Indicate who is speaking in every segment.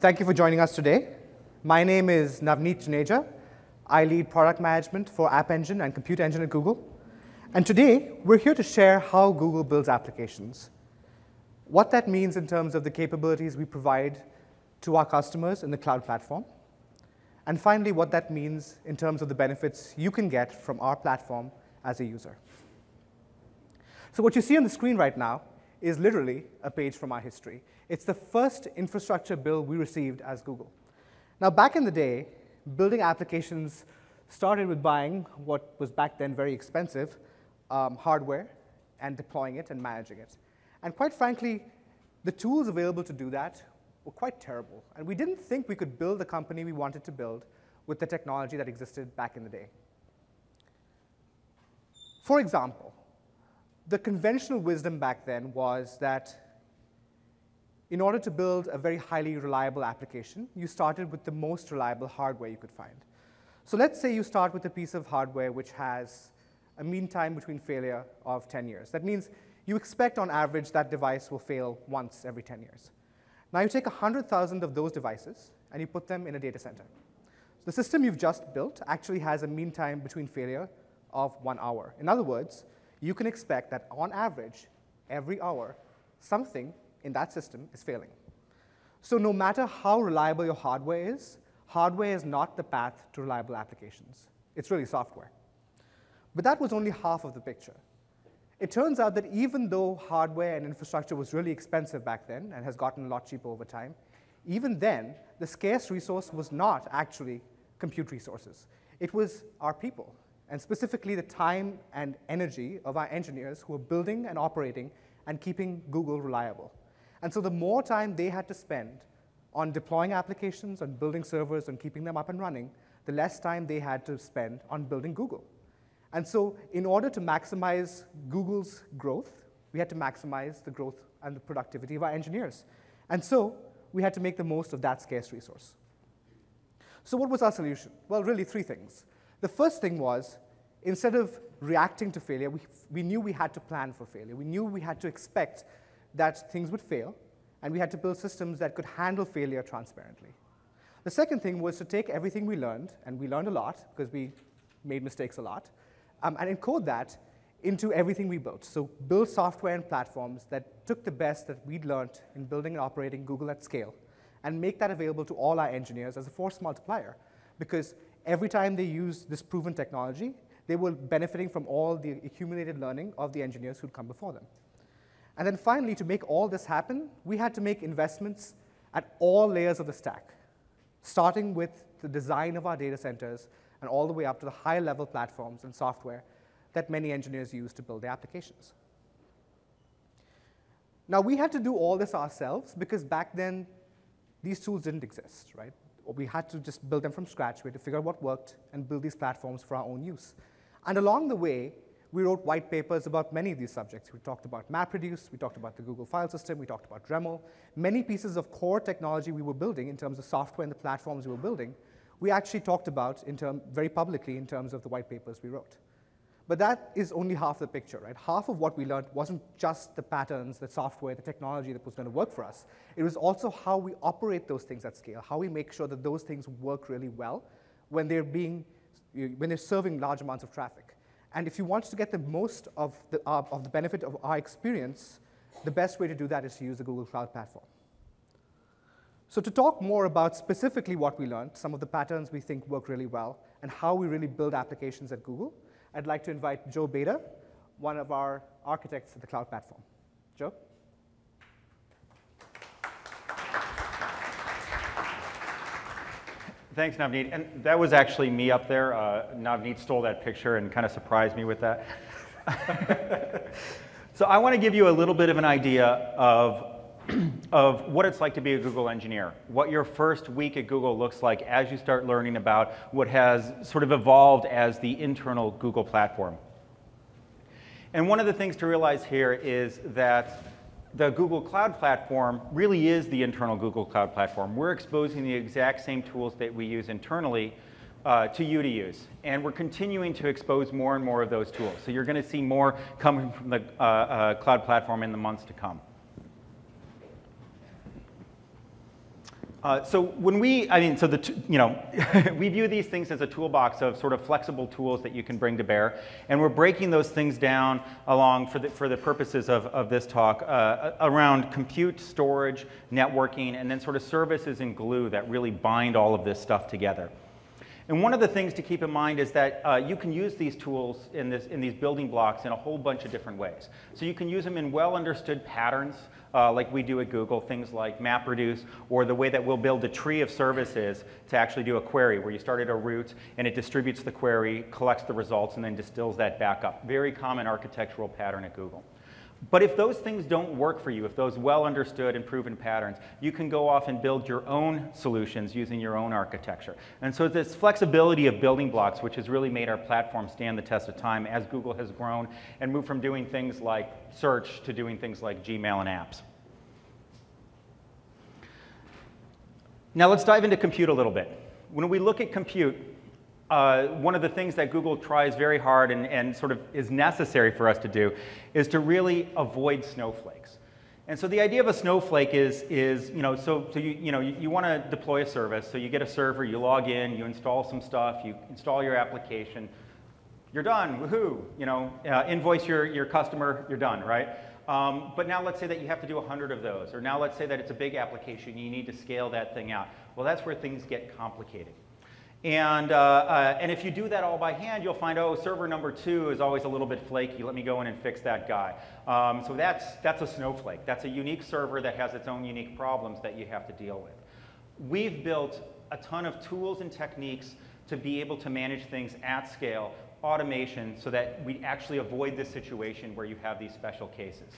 Speaker 1: Thank you for joining us today. My name is Navneet Juneja. I lead product management for AppEngine and Compute Engine at Google. And today, we're here to share how Google builds applications, what that means in terms of the capabilities we provide to our customers in the cloud platform, and finally, what that means in terms of the benefits you can get from our platform as a user. So what you see on the screen right now is literally a page from our history. It's the first infrastructure bill we received as Google. Now, back in the day, building applications started with buying what was back then very expensive hardware and deploying it and managing it. And quite frankly, the tools available to do that were quite terrible. And we didn't think we could build the company we wanted to build with the technology that existed back in the day. For example, the conventional wisdom back then was that in order to build a very highly reliable application, you started with the most reliable hardware you could find. So let's say you start with a piece of hardware which has a mean time between failure of 10 years. That means you expect on average that device will fail once every 10 years. Now you take 100,000 of those devices and you put them in a data center. So the system you've just built actually has a mean time between failure of 1 hour. In other words, you can expect that on average, every hour, something in that system is failing. So no matter how reliable your hardware is not the path to reliable applications. It's really software. But that was only half of the picture. It turns out that even though hardware and infrastructure was really expensive back then and has gotten a lot cheaper over time, even then, the scarce resource was not actually compute resources. It was our people, and specifically the time and energy of our engineers who were building and operating and keeping Google reliable. And so the more time they had to spend on deploying applications, on building servers, and keeping them up and running, the less time they had to spend on building Google. And so in order to maximize Google's growth, we had to maximize the growth and the productivity of our engineers. And so we had to make the most of that scarce resource. So what was our solution? Well, really three things. The first thing was, instead of reacting to failure, we knew we had to plan for failure. We knew we had to expect that things would fail, and we had to build systems that could handle failure transparently. The second thing was to take everything we learned, and we learned a lot because we made mistakes a lot, and encode that into everything we built. So build software and platforms that took the best that we'd learned in building and operating Google at scale, and make that available to all our engineers as a force multiplier. Because every time they used this proven technology, they were benefiting from all the accumulated learning of the engineers who'd come before them. And then finally, to make all this happen, we had to make investments at all layers of the stack, starting with the design of our data centers and all the way up to the high-level platforms and software that many engineers use to build their applications. Now, we had to do all this ourselves because back then, these tools didn't exist, right? We had to just build them from scratch. We had to figure out what worked and build these platforms for our own use. And along the way, we wrote white papers about many of these subjects. We talked about MapReduce, we talked about the Google file system, we talked about Dremel. Many pieces of core technology we were building in terms of software and the platforms we were building, we actually talked about very publicly in terms of the white papers we wrote. But that is only half the picture, right? Half of what we learned wasn't just the patterns, the software, the technology that was going to work for us. It was also how we operate those things at scale, how we make sure that those things work really well when they're serving large amounts of traffic. And if you want to get the most of the benefit of our experience, the best way to do that is to use the Google Cloud Platform. So to talk more about specifically what we learned, some of the patterns we think work really well, and how we really build applications at Google, I'd like to invite Joe Beda, one of our architects at the Cloud Platform. Joe?
Speaker 2: Thanks, Navneet. And that was actually me up there. Navneet stole that picture and kind of surprised me with that. So I want to give you a little bit of an idea of what it's like to be a Google engineer, what your first week at Google looks like as you start learning about what has sort of evolved as the internal Google platform. And one of the things to realize here is that the Google Cloud Platform really is the internal Google Cloud Platform. We're exposing the exact same tools that we use internally to you to use. And we're continuing to expose more and more of those tools. So you're going to see more coming from the Cloud Platform in the months to come. So when we, I mean, so we view these things as a toolbox of sort of flexible tools that you can bring to bear, and we're breaking those things down along for the purposes of this talk around compute, storage, networking, and then sort of services and glue that really bind all of this stuff together. And one of the things to keep in mind is that you can use these tools in these building blocks in a whole bunch of different ways. So you can use them in well-understood patterns, like we do at Google, things like MapReduce, or the way that we'll build a tree of services to actually do a query, where you start at a root and it distributes the query, collects the results, and then distills that back up. Very common architectural pattern at Google. But if those things don't work for you, if those well-understood and proven patterns, you can go off and build your own solutions using your own architecture. And so this flexibility of building blocks, which has really made our platform stand the test of time as Google has grown and moved from doing things like search to doing things like Gmail and apps. Now let's dive into compute a little bit. When we look at compute, one of the things that Google tries very hard and sort of is necessary for us to do is to really avoid snowflakes. And so the idea of a snowflake is you want to deploy a service, so you get a server, you log in, you install some stuff, you install your application, you're done, woohoo, invoice your customer, you're done, right? But now let's say that you have to do 100 of those, or now let's say that it's a big application, you need to scale that thing out. Well, that's where things get complicated. And if you do that all by hand, you'll find, oh, server number 2 is always a little bit flaky. Let me go in and fix that guy. So that's a snowflake. That's a unique server that has its own unique problems that you have to deal with. We've built a ton of tools and techniques to be able to manage things at scale, automation, so that we actually avoid this situation where you have these special cases.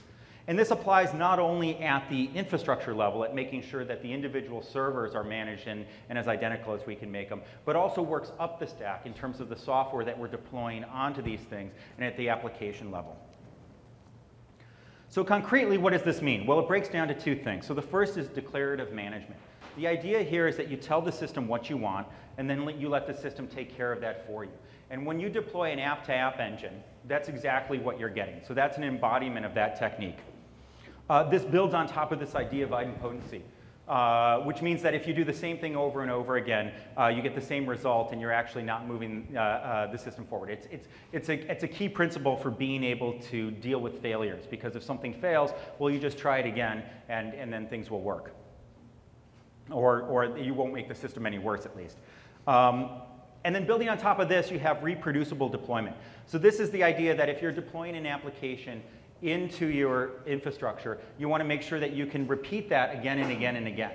Speaker 2: And this applies not only at the infrastructure level, at making sure that the individual servers are managed and as identical as we can make them, but also works up the stack in terms of the software that we're deploying onto these things and at the application level. So concretely, what does this mean? Well, it breaks down to two things. So the first is declarative management. The idea here is that you tell the system what you want, and then you let the system take care of that for you. And when you deploy an app-to-app engine, that's exactly what you're getting. So that's an embodiment of that technique. This builds on top of this idea of idempotency, which means that if you do the same thing over and over again, you get the same result, and you're actually not moving the system forward. It's a key principle for being able to deal with failures, because if something fails, well, you just try it again, and then things will work. Or you won't make the system any worse, at least. And then building on top of this, you have reproducible deployment. So this is the idea that if you're deploying an application into your infrastructure, you want to make sure that you can repeat that again and again and again.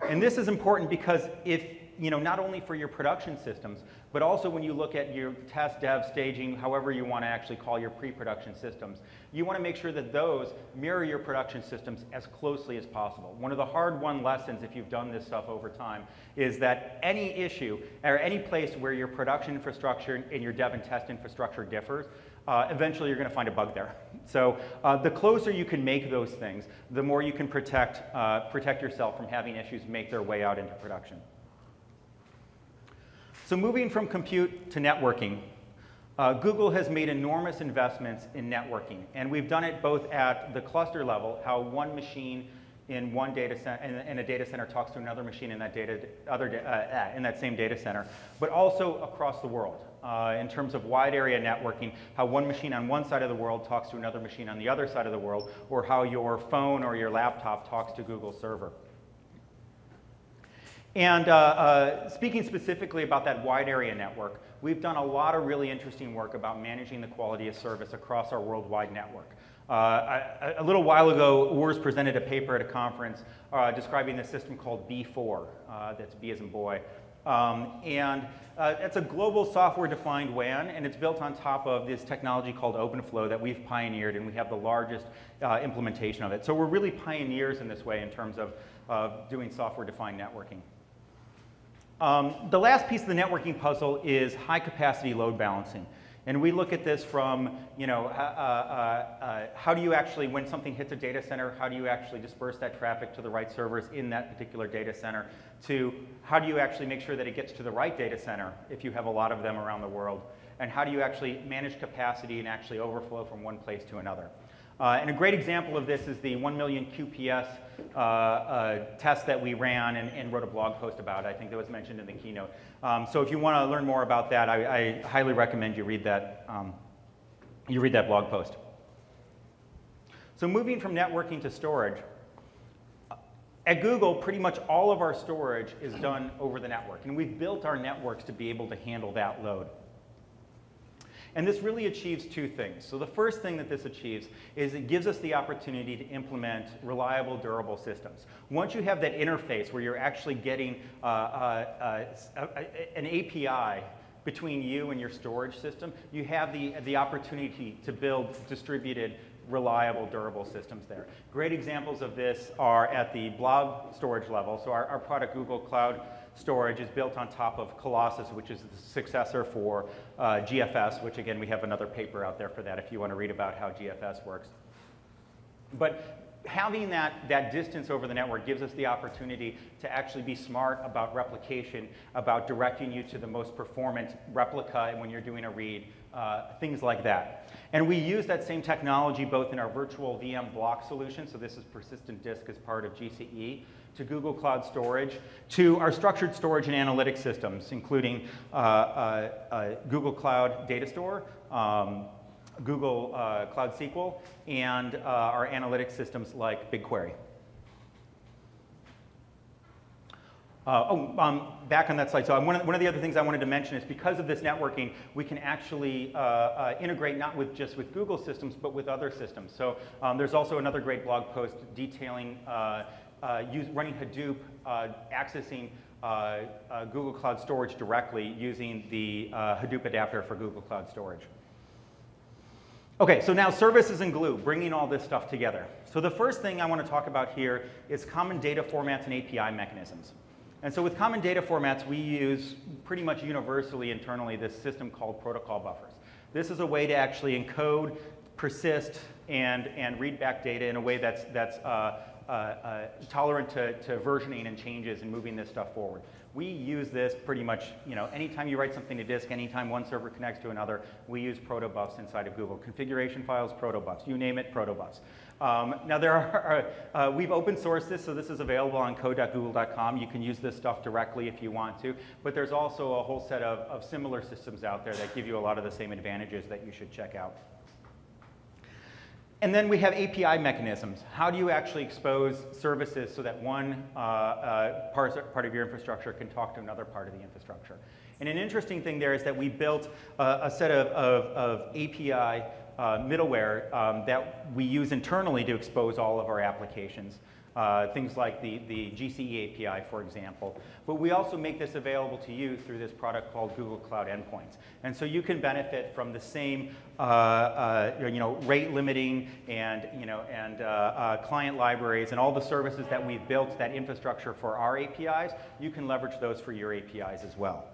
Speaker 2: And this is important because if, not only for your production systems, but also when you look at your test, dev, staging, however you want to actually call your pre-production systems, you want to make sure that those mirror your production systems as closely as possible. One of the hard-won lessons, if you've done this stuff over time, is that any issue or any place where your production infrastructure and your dev and test infrastructure differs, eventually you're going to find a bug there. So the closer you can make those things, the more you can protect yourself from having issues make their way out into production. So moving from compute to networking, Google has made enormous investments in networking. And we've done it both at the cluster level, how one machine in one data center, in a data center talks to another machine in that same data center, but also across the world. In terms of wide area networking, how one machine on one side of the world talks to another machine on the other side of the world, or how your phone or your laptop talks to Google's server. And speaking specifically about that wide area network, we've done a lot of really interesting work about managing the quality of service across our worldwide network. A little while ago, Urs presented a paper at a conference describing this system called B4, that's B as in boy. It's a global software-defined WAN, and it's built on top of this technology called OpenFlow that we've pioneered, and we have the largest implementation of it. So we're really pioneers in this way in terms of doing software-defined networking. The last piece of the networking puzzle is high-capacity load balancing. And we look at this from, how do you actually, when something hits a data center, how do you actually disperse that traffic to the right servers in that particular data center, to how do you actually make sure that it gets to the right data center if you have a lot of them around the world, and how do you actually manage capacity and actually overflow from one place to another. And a great example of this is the 1 million QPS test that we ran and wrote a blog post about. I think that was mentioned in the keynote. So if you want to learn more about that, I highly recommend you read that blog post. So moving from networking to storage, at Google, pretty much all of our storage is done over the network, and we've built our networks to be able to handle that load. And this really achieves two things. So the first thing that this achieves is it gives us the opportunity to implement reliable, durable systems. Once you have that interface where you're actually getting an API between you and your storage system, you have the opportunity to build distributed, reliable, durable systems there. Great examples of this are at the blob storage level. So our product, Google Cloud Storage, is built on top of Colossus, which is the successor for GFS, which again, we have another paper out there for that if you want to read about how GFS works. But having that distance over the network gives us the opportunity to actually be smart about replication, about directing you to the most performant replica when you're doing a read, things like that. And we use that same technology both in our virtual VM block solution, so this is persistent disk as part of GCE, to Google Cloud Storage, to our structured storage and analytics systems, including Google Cloud Datastore, Google Cloud SQL, and our analytics systems like BigQuery. Back on that slide. So one of the other things I wanted to mention is because of this networking, we can actually integrate not just with Google systems, but with other systems. So there's also another great blog post detailing running Hadoop, accessing Google Cloud Storage directly using the Hadoop adapter for Google Cloud Storage. Okay, so now services and glue, bringing all this stuff together. So the first thing I want to talk about here is common data formats and API mechanisms. And so with common data formats, we use pretty much universally internally this system called protocol buffers. This is a way to actually encode, persist, and read back data in a way that's tolerant to versioning and changes and moving this stuff forward. We use this pretty much, anytime you write something to disk, anytime one server connects to another, we use protobufs inside of Google. Configuration files, protobufs. You name it, protobufs. Now there are, we've open sourced this, so this is available on code.google.com. You can use this stuff directly if you want to, but there's also a whole set of similar systems out there that give you a lot of the same advantages that you should check out. And then we have API mechanisms. How do you actually expose services so that one part of your infrastructure can talk to another part of the infrastructure? And an interesting thing there is that we built a set of API middleware that we use internally to expose all of our applications. Things like the GCE API, for example. But we also make this available to you through this product called Google Cloud Endpoints. And so you can benefit from the same rate limiting and, client libraries and all the services that we've built, that infrastructure for our APIs. You can leverage those for your APIs as well.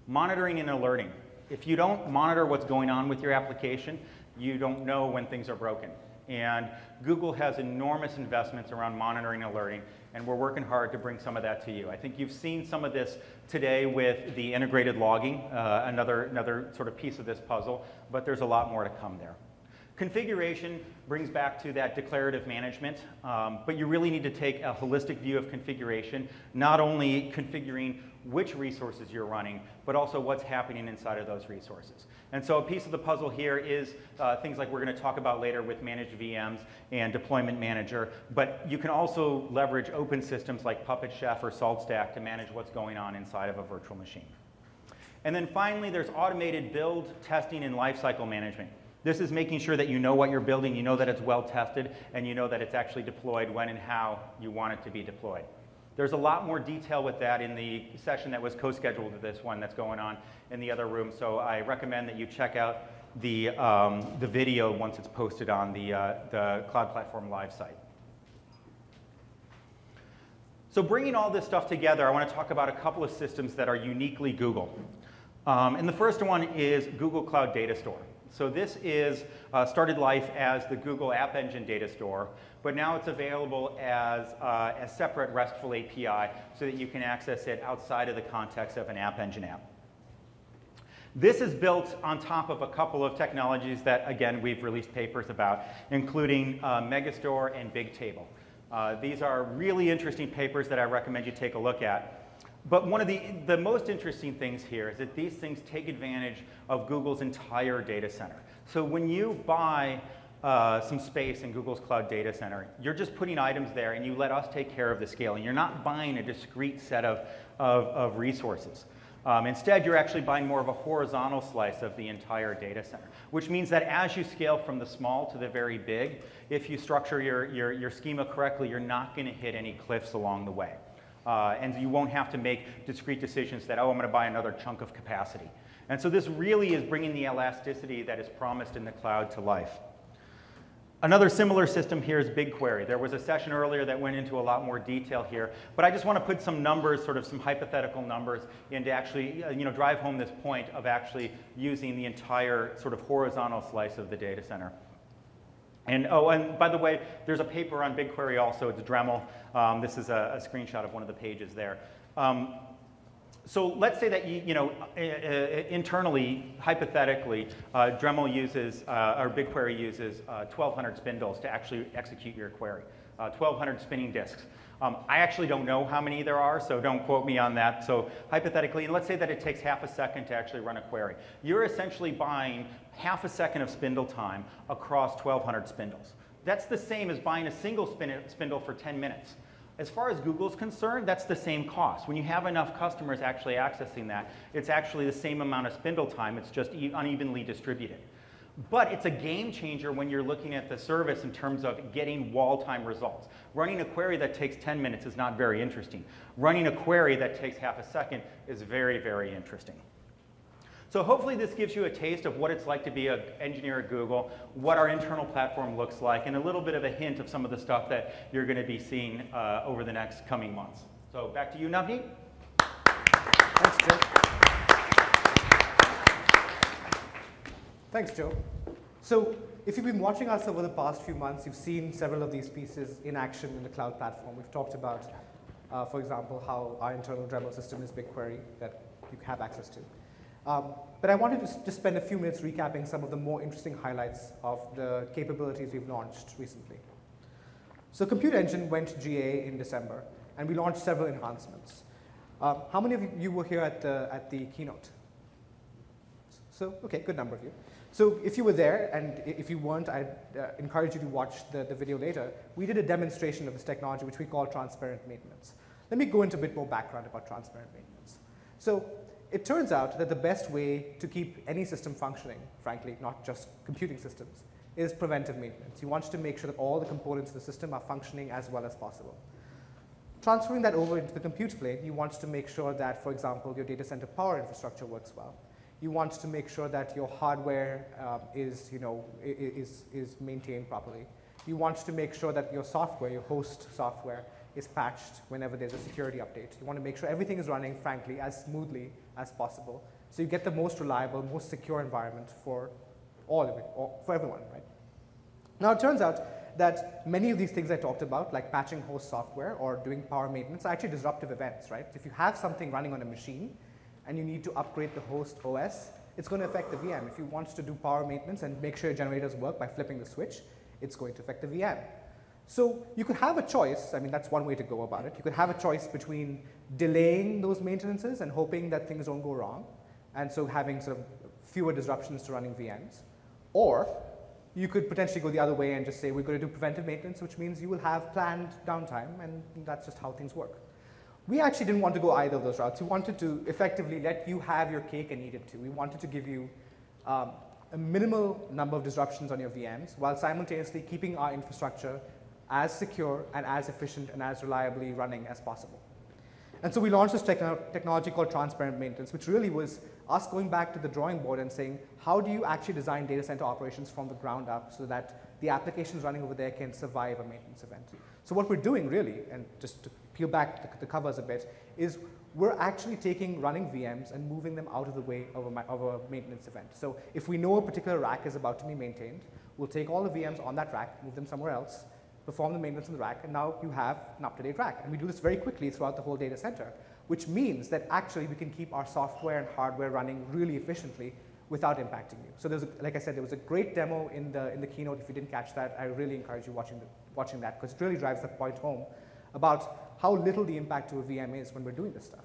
Speaker 2: Monitoring and alerting. If you don't monitor what's going on with your application, you don't know when things are broken. And Google has enormous investments around monitoring and alerting, and we're working hard to bring some of that to you. I think you've seen some of this today with the integrated logging, another sort of piece of this puzzle, but there's a lot more to come there. Configuration brings back to that declarative management, but you really need to take a holistic view of configuration, not only configuring which resources you're running, but also what's happening inside of those resources. And so a piece of the puzzle here is things like we're going to talk about later with managed VMs and deployment manager, but you can also leverage open systems like Puppet Chef or SaltStack to manage what's going on inside of a virtual machine. And then finally, there's automated build, testing, and lifecycle management. This is making sure that you know what you're building, you know that it's well tested, and you know that it's actually deployed when and how you want it to be deployed. There's a lot more detail with that in the session that was co-scheduled with this one that's going on in the other room, so I recommend that you check out the video once it's posted on the Cloud Platform Live site. So bringing all this stuff together, I want to talk about a couple of systems that are uniquely Google. And the first one is Google Cloud Datastore. So this is started life as the Google AppEngine Datastore, but now it's available as a separate RESTful API so that you can access it outside of the context of an AppEngine app. This is built on top of a couple of technologies that, again, we've released papers about, including Megastore and Bigtable. These are really interesting papers that I recommend you take a look at. But one of the most interesting things here is that these things take advantage of Google's entire data center. So when you buy some space in Google's Cloud Data Center, you're just putting items there and you let us take care of the scaling. You're not buying a discrete set of resources. Instead, you're actually buying more of a horizontal slice of the entire data center, which means that as you scale from the small to the very big, if you structure your schema correctly, you're not going to hit any cliffs along the way. And you won't have to make discrete decisions that, oh, I'm going to buy another chunk of capacity. And so this really is bringing the elasticity that is promised in the cloud to life. Another similar system here is BigQuery. There was a session earlier that went into a lot more detail here, but I just want to put some numbers, sort of some hypothetical numbers, in to actually drive home this point of actually using the entire sort of horizontal slice of the data center. And oh, and by the way, there's a paper on BigQuery also. It's Dremel. This is a screenshot of one of the pages there. So let's say that internally, hypothetically, Dremel uses, or BigQuery uses 1,200 spindles to actually execute your query, 1,200 spinning disks. I actually don't know how many there are, so don't quote me on that. So hypothetically, and let's say that it takes half a second to actually run a query. You're essentially buying half a second of spindle time across 1,200 spindles. That's the same as buying a single spindle for 10 minutes. As far as Google's concerned, that's the same cost. When you have enough customers actually accessing that, it's actually the same amount of spindle time. It's just unevenly distributed. But it's a game changer when you're looking at the service in terms of getting wall time results. Running a query that takes 10 minutes is not very interesting. Running a query that takes half a second is very, very interesting. So hopefully this gives you a taste of what it's like to be an engineer at Google, what our internal platform looks like, and a little bit of a hint of some of the stuff that you're going to be seeing over the next coming months. So back to you, Navneet.
Speaker 1: Thanks, Joe. Thanks, Joe. So if you've been watching us over the past few months, you've seen several of these pieces in action in the cloud platform. We've talked about, for example, how our internal Dremel system is BigQuery that you have access to. But I wanted to just spend a few minutes recapping some of the more interesting highlights of the capabilities we've launched recently. So Compute Engine went GA in December, and we launched several enhancements. How many of you were here at the keynote? So, OK, good number of you. So if you were there, and if you weren't, I'd encourage you to watch the video later. We did a demonstration of this technology, which we call transparent maintenance. Let me go into a bit more background about transparent maintenance. So it turns out that the best way to keep any system functioning, frankly, not just computing systems, is preventive maintenance. You want to make sure that all the components of the system are functioning as well as possible. Transferring that over into the compute plane, you want to make sure that, for example, your data center power infrastructure works well. You want to make sure that your hardware is maintained properly. You want to make sure that your software, your host software, is patched whenever there's a security update. You want to make sure everything is running, frankly, as smoothly as possible, so you get the most reliable, most secure environment for all of it, or for everyone, right? Now, it turns out that many of these things I talked about, like patching host software or doing power maintenance, are actually disruptive events, right? If you have something running on a machine and you need to upgrade the host OS, it's going to affect the VM. If you want to do power maintenance and make sure your generators work by flipping the switch, it's going to affect the VM. So you could have a choice. I mean, that's one way to go about it. You could have a choice between delaying those maintenances and hoping that things don't go wrong, and so having sort of fewer disruptions to running VMs. Or you could potentially go the other way and just say, we're going to do preventive maintenance, which means you will have planned downtime, and that's just how things work. We actually didn't want to go either of those routes. We wanted to effectively let you have your cake and eat it too. We wanted to give you a minimal number of disruptions on your VMs while simultaneously keeping our infrastructure as secure and as efficient and as reliably running as possible. And so we launched this technology called transparent maintenance, which really was us going back to the drawing board and saying, how do you actually design data center operations from the ground up so that the applications running over there can survive a maintenance event? So what we're doing really, and just to peel back the covers a bit, is we're actually taking running VMs and moving them out of the way of a maintenance event. So if we know a particular rack is about to be maintained, we'll take all the VMs on that rack, move them somewhere else, perform the maintenance on the rack, and now you have an up-to-date rack. And we do this very quickly throughout the whole data center, which means that actually we can keep our software and hardware running really efficiently without impacting you. So like I said, there was a great demo in the keynote. If you didn't catch that, I really encourage you watching that, because it really drives the point home about how little the impact to a VM is when we're doing this stuff.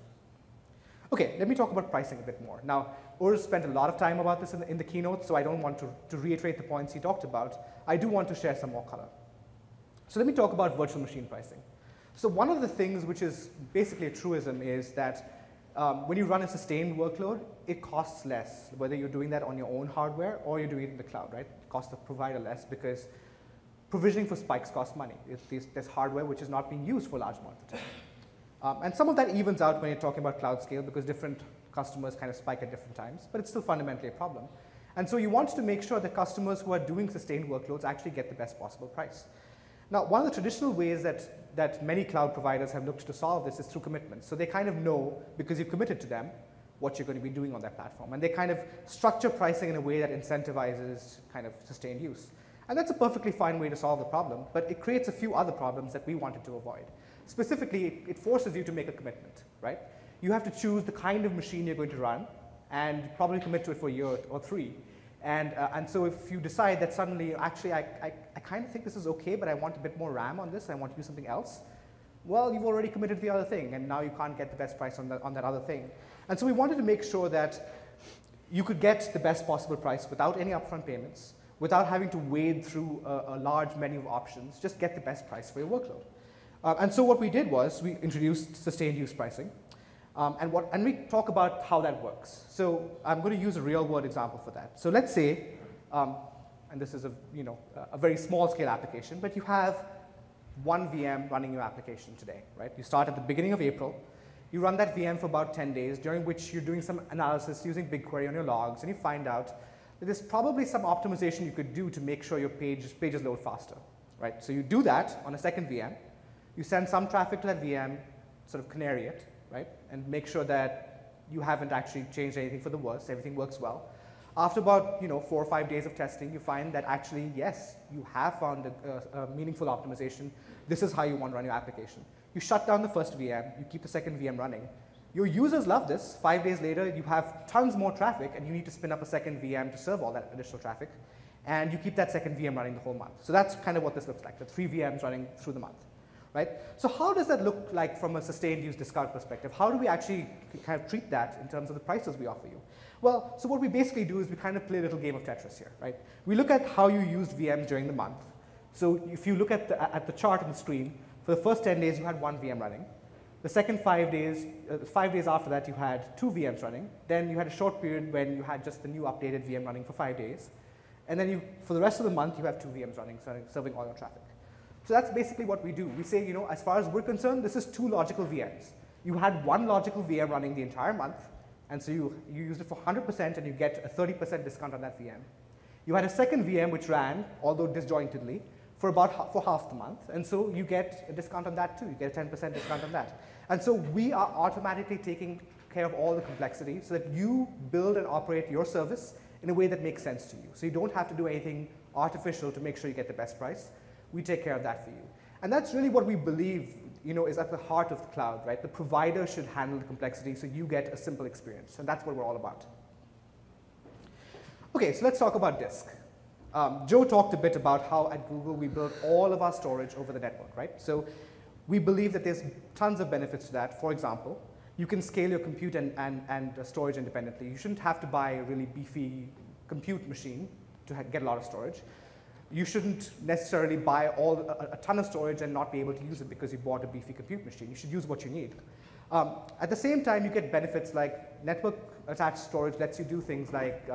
Speaker 1: Okay, let me talk about pricing a bit more. Now, Urs spent a lot of time about this in the keynote, so I don't want to reiterate the points he talked about. I do want to share some more color. So let me talk about virtual machine pricing. So one of the things which is basically a truism is that when you run a sustained workload, it costs less, whether you're doing that on your own hardware or you're doing it in the cloud, right? It costs the provider less because provisioning for spikes costs money. There's hardware which is not being used for large amounts of time. And some of that evens out when you're talking about cloud scale, because different customers kind of spike at different times, but it's still fundamentally a problem. And so you want to make sure that customers who are doing sustained workloads actually get the best possible price. Now, one of the traditional ways that many cloud providers have looked to solve this is through commitments. So they kind of know, because you've committed to them, what you're going to be doing on their platform. And they kind of structure pricing in a way that incentivizes kind of sustained use. And that's a perfectly fine way to solve the problem, but it creates a few other problems that we wanted to avoid. Specifically, it forces you to make a commitment, right? You have to choose the kind of machine you're going to run and probably commit to it for a year or 3. And so if you decide that suddenly, actually, I kind of think this is okay, but I want a bit more RAM on this, I want to do something else, well, you've already committed to the other thing, and now you can't get the best price on that other thing. And so we wanted to make sure that you could get the best possible price without any upfront payments, without having to wade through a large menu of options, just get the best price for your workload. And so what we did was we introduced sustained use pricing. And we talk about how that works. So I'm going to use a real world example for that. So let's say, and this is a very small scale application, but you have one VM running your application today, right? You start at the beginning of April. You run that VM for about 10 days, during which you're doing some analysis using BigQuery on your logs, and you find out that there's probably some optimization you could do to make sure your pages load faster, right? So you do that on a second VM. You send some traffic to that VM, sort of canary it, right? And make sure that you haven't actually changed anything for the worse, everything works well. After about 4 or 5 days of testing, you find that actually, yes, you have found a meaningful optimization. This is how you want to run your application. You shut down the first VM, you keep the second VM running. Your users love this. 5 days later, you have tons more traffic, and you need to spin up a second VM to serve all that additional traffic. And you keep that second VM running the whole month. So that's kind of what this looks like, the 3 VMs running through the month. Right? So how does that look like from a sustained use discount perspective? How do we actually kind of treat that in terms of the prices we offer you? Well, so what we basically do is we kind of play a little game of Tetris here, right? We look at how you used VMs during the month. So if you look at the chart on the screen, for the first 10 days you had one VM running. The second 5 days, 5 days after that you had 2 VMs running. Then you had a short period when you had just the new updated VM running for 5 days. And then for the rest of the month you have 2 VMs running, serving all your traffic. So that's basically what we do. We say, as far as we're concerned, this is 2 logical VMs. You had one logical VM running the entire month, and so you used it for 100% and you get a 30% discount on that VM. You had a second VM which ran, although disjointedly, for half the month, and so you get a discount on that too. You get a 10% discount on that. And so we are automatically taking care of all the complexity so that you build and operate your service in a way that makes sense to you. So you don't have to do anything artificial to make sure you get the best price. We take care of that for you. And that's really what we believe is at the heart of the cloud, right? The provider should handle the complexity so you get a simple experience, and that's what we're all about. Okay, so let's talk about disk. Joe talked a bit about how at Google we build all of our storage over the network, right? So we believe that there's tons of benefits to that. For example, you can scale your compute and storage independently. You shouldn't have to buy a really beefy compute machine to get a lot of storage. You shouldn't necessarily buy a ton of storage and not be able to use it because you bought a beefy compute machine. You should use what you need. At the same time, you get benefits like network-attached storage lets you do things like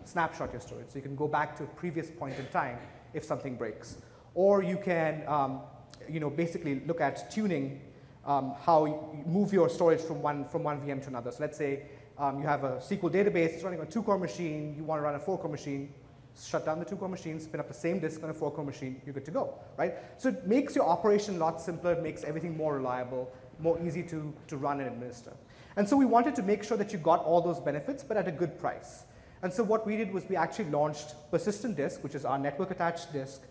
Speaker 1: snapshot your storage. So you can go back to a previous point in time if something breaks. Or you can basically look at tuning how you move your storage from one VM to another. So let's say you have a SQL database, it's running on a 2-core machine, you want to run a 4-core machine, shut down the 2-core machine, spin up the same disk on a 4-core machine, you're good to go, right? So it makes your operation a lot simpler, it makes everything more reliable, more easy to run and administer. And so we wanted to make sure that you got all those benefits, but at a good price. And so what we did was we actually launched persistent disk, which is our network attached disk,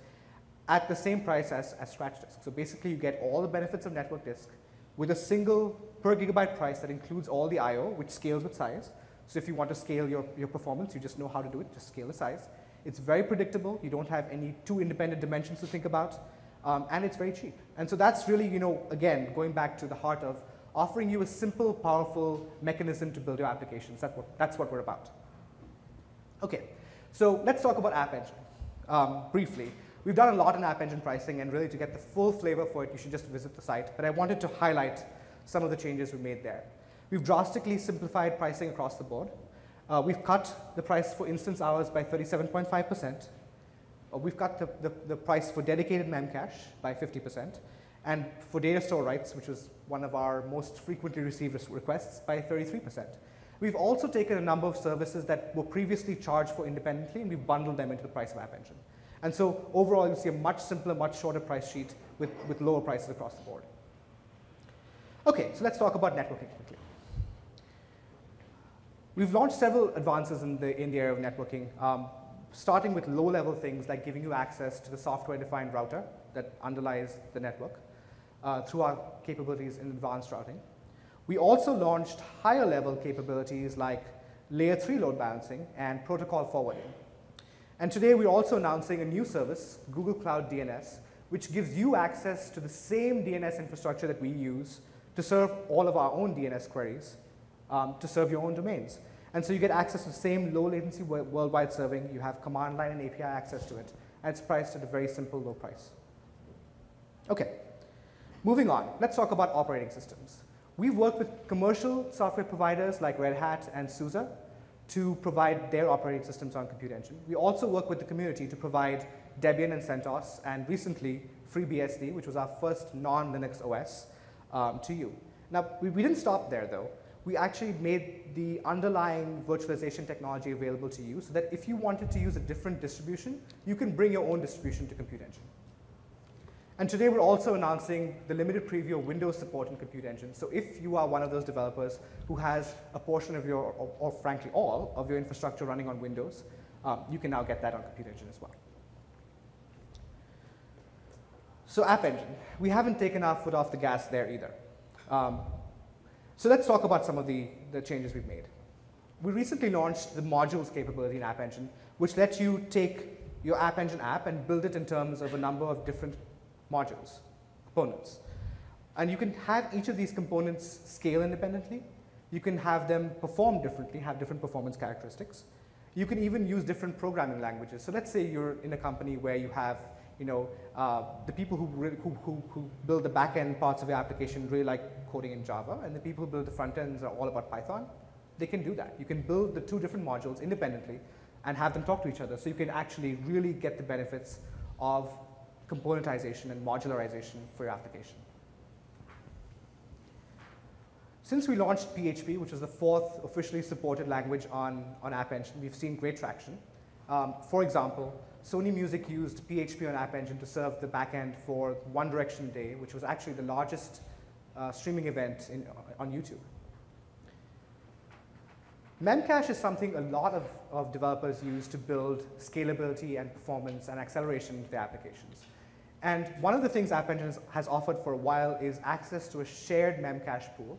Speaker 1: at the same price as scratch disk. So basically you get all the benefits of network disk with a single per gigabyte price that includes all the I/O, which scales with size. So if you want to scale your performance, you just know how to do it, just scale the size. It's very predictable. You don't have any two independent dimensions to think about, and it's very cheap. And so that's really, again, going back to the heart of offering you a simple, powerful mechanism to build your applications. That's what we're about. Okay, so let's talk about AppEngine briefly. We've done a lot in AppEngine pricing, and really to get the full flavor for it, you should just visit the site. But I wanted to highlight some of the changes we made there. We've drastically simplified pricing across the board. We've cut the price for instance hours by 37.5%. We've cut the price for dedicated memcache by 50%. And for Datastore rights, which was one of our most frequently received requests, by 33%. We've also taken a number of services that were previously charged for independently, and we've bundled them into the price of AppEngine. And so overall, you'll see a much simpler, much shorter price sheet with lower prices across the board. Okay, so let's talk about networking quickly. We've launched several advances in the area of networking, starting with low-level things like giving you access to the software-defined router that underlies the network through our capabilities in advanced routing. We also launched higher-level capabilities like Layer 3 load balancing and protocol forwarding. And today, we're also announcing a new service, Google Cloud DNS, which gives you access to the same DNS infrastructure that we use to serve all of our own DNS queries, to serve your own domains. And so you get access to the same low latency worldwide serving. You have command line and API access to it. And it's priced at a very simple, low price. Okay, moving on. Let's talk about operating systems. We've worked with commercial software providers like Red Hat and SUSE to provide their operating systems on Compute Engine. We also work with the community to provide Debian and CentOS, and recently FreeBSD, which was our first non-Linux OS, to you. Now, we didn't stop there, though. We actually made the underlying virtualization technology available to you so that if you wanted to use a different distribution, you can bring your own distribution to Compute Engine. And today, we're also announcing the limited preview of Windows support in Compute Engine. So if you are one of those developers who has a portion of your, or frankly all, of your infrastructure running on Windows, you can now get that on Compute Engine as well. So AppEngine, we haven't taken our foot off the gas there either. So let's talk about some of the changes we've made. We recently launched the modules capability in AppEngine, which lets you take your AppEngine app and build it in terms of a number of different modules, components. And you can have each of these components scale independently. You can have them perform differently, have different performance characteristics. You can even use different programming languages. So let's say you're in a company where you have the people who build the back-end parts of your application really like coding in Java, and the people who build the front ends are all about Python. They can do that. You can build the two different modules independently and have them talk to each other, so you can actually really get the benefits of componentization and modularization for your application. Since we launched PHP, which is the 4th officially supported language on AppEngine, we've seen great traction. For example, Sony Music used PHP on AppEngine to serve the backend for One Direction Day, which was actually the largest streaming event on YouTube. Memcache is something a lot of developers use to build scalability and performance and acceleration into their applications. And one of the things AppEngine has offered for a while is access to a shared memcache pool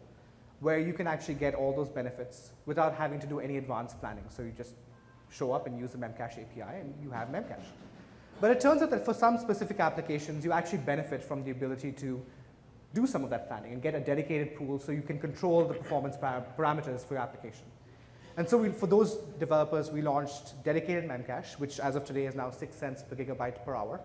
Speaker 1: where you can actually get all those benefits without having to do any advanced planning. So you just show up and use the memcache API and you have memcache. But it turns out that for some specific applications, you actually benefit from the ability to do some of that planning and get a dedicated pool so you can control the performance parameters for your application. And so for those developers, we launched dedicated memcache, which as of today is now 6 cents per gigabyte per hour.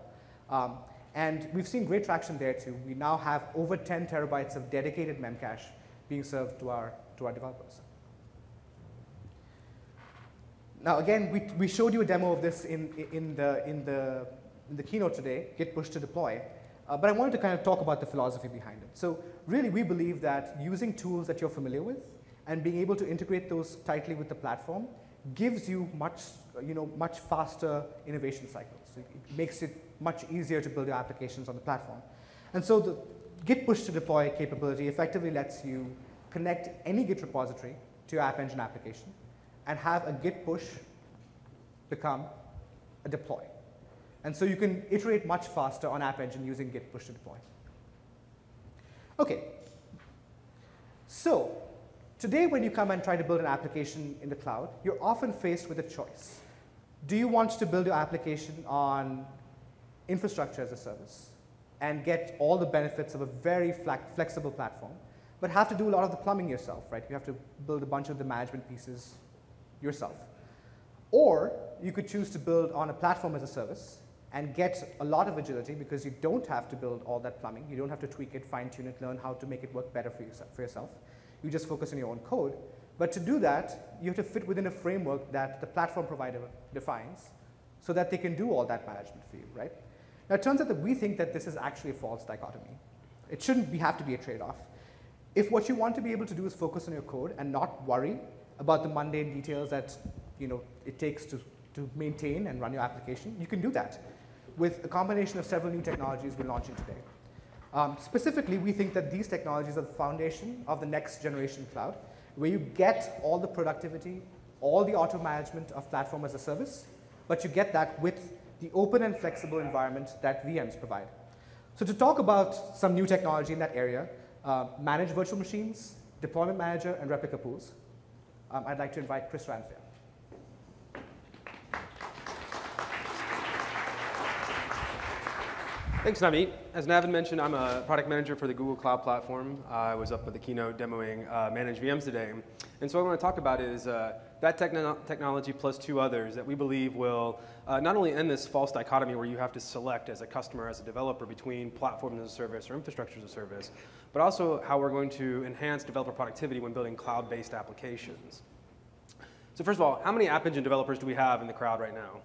Speaker 1: And we've seen great traction there too. We now have over 10 terabytes of dedicated memcache being served to our developers. Now again, we showed you a demo of this in the keynote today, Git push to deploy. But I wanted to kind of talk about the philosophy behind it. So really, we believe that using tools that you're familiar with and being able to integrate those tightly with the platform gives you much faster innovation cycles. It makes it much easier to build your applications on the platform. And so the Git push to deploy capability effectively lets you connect any Git repository to your AppEngine application and have a Git push become a deploy. And so you can iterate much faster on AppEngine using Git push to deploy. Okay, So today, when you come and try to build an application in the cloud, you're often faced with a choice. Do you want to build your application on infrastructure as a service and get all the benefits of a very flexible platform, but have to do a lot of the plumbing yourself, right? You have to build a bunch of the management pieces yourself. Or you could choose to build on a platform as a service and get a lot of agility because you don't have to build all that plumbing. You don't have to tweak it, fine-tune it, learn how to make it work better for yourself. You just focus on your own code. But to do that, you have to fit within a framework that the platform provider defines so that they can do all that management for you, right? Now, it turns out that we think that this is actually a false dichotomy. It shouldn't have to be a trade-off. If what you want to be able to do is focus on your code and not worry about the mundane details that it takes to maintain and run your application, you can do that with a combination of several new technologies we're launching today. Specifically, we think that these technologies are the foundation of the next generation cloud, where you get all the productivity, all the auto management of platform as a service, but you get that with the open and flexible environment that VMs provide. So to talk about some new technology in that area, managed virtual machines, deployment manager, and replica pools, I'd like to invite Chris Ransdale.
Speaker 3: Thanks, Navneet. As Navin mentioned, I'm a product manager for the Google Cloud Platform. I was up with the keynote demoing managed VMs today. And so what I want to talk about is that technology plus two others that we believe will not only end this false dichotomy where you have to select as a customer, as a developer between platform as a service or infrastructure as a service, but also how we're going to enhance developer productivity when building cloud-based applications. So first of all, how many AppEngine developers do we have in the crowd right now?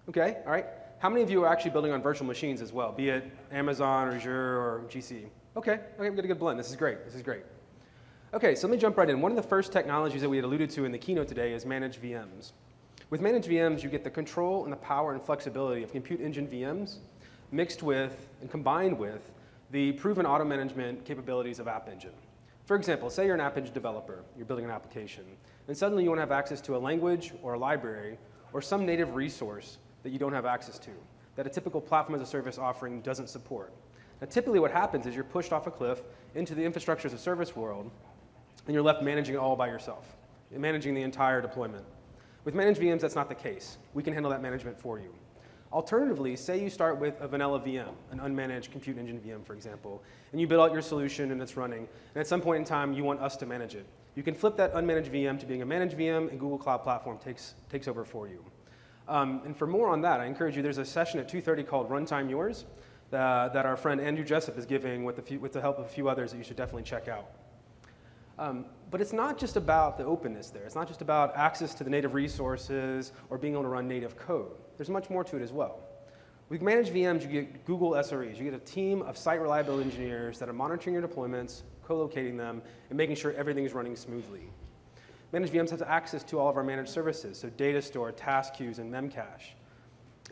Speaker 3: Okay, all right. How many of you are actually building on virtual machines as well, be it Amazon or Azure or GC? Okay, we've got a good blend. This is great. This is great. Okay, so let me jump right in. One of the first technologies that we had alluded to in the keynote today is managed VMs. With managed VMs, you get the control and the power and flexibility of compute engine VMs mixed with and combined with the proven auto management capabilities of AppEngine. For example, say you're an AppEngine developer, you're building an application, and suddenly you want to have access to a language or a library or some native resource that you don't have access to, that a typical platform as a service offering doesn't support. Now, typically what happens is you're pushed off a cliff into the infrastructure as a service world, and you're left managing it all by yourself, managing the entire deployment. With managed VMs, that's not the case. We can handle that management for you. Alternatively, say you start with a vanilla VM, an unmanaged compute engine VM, for example, and you build out your solution and it's running, and at some point in time, you want us to manage it. You can flip that unmanaged VM to being a managed VM, and Google Cloud Platform takes over for you. And for more on that, I encourage you, there's a session at 2:30 called Runtime Yours that our friend Andrew Jessup is giving with the help of a few others that you should definitely check out. But it's not just about the openness there. It's not just about access to the native resources or being able to run native code. There's much more to it as well. With managed VMs, you get Google SREs. You get a team of site reliability engineers that are monitoring your deployments, co-locating them, and making sure everything is running smoothly. Managed VMs have access to all of our managed services, so Datastore, task queues, and Memcache.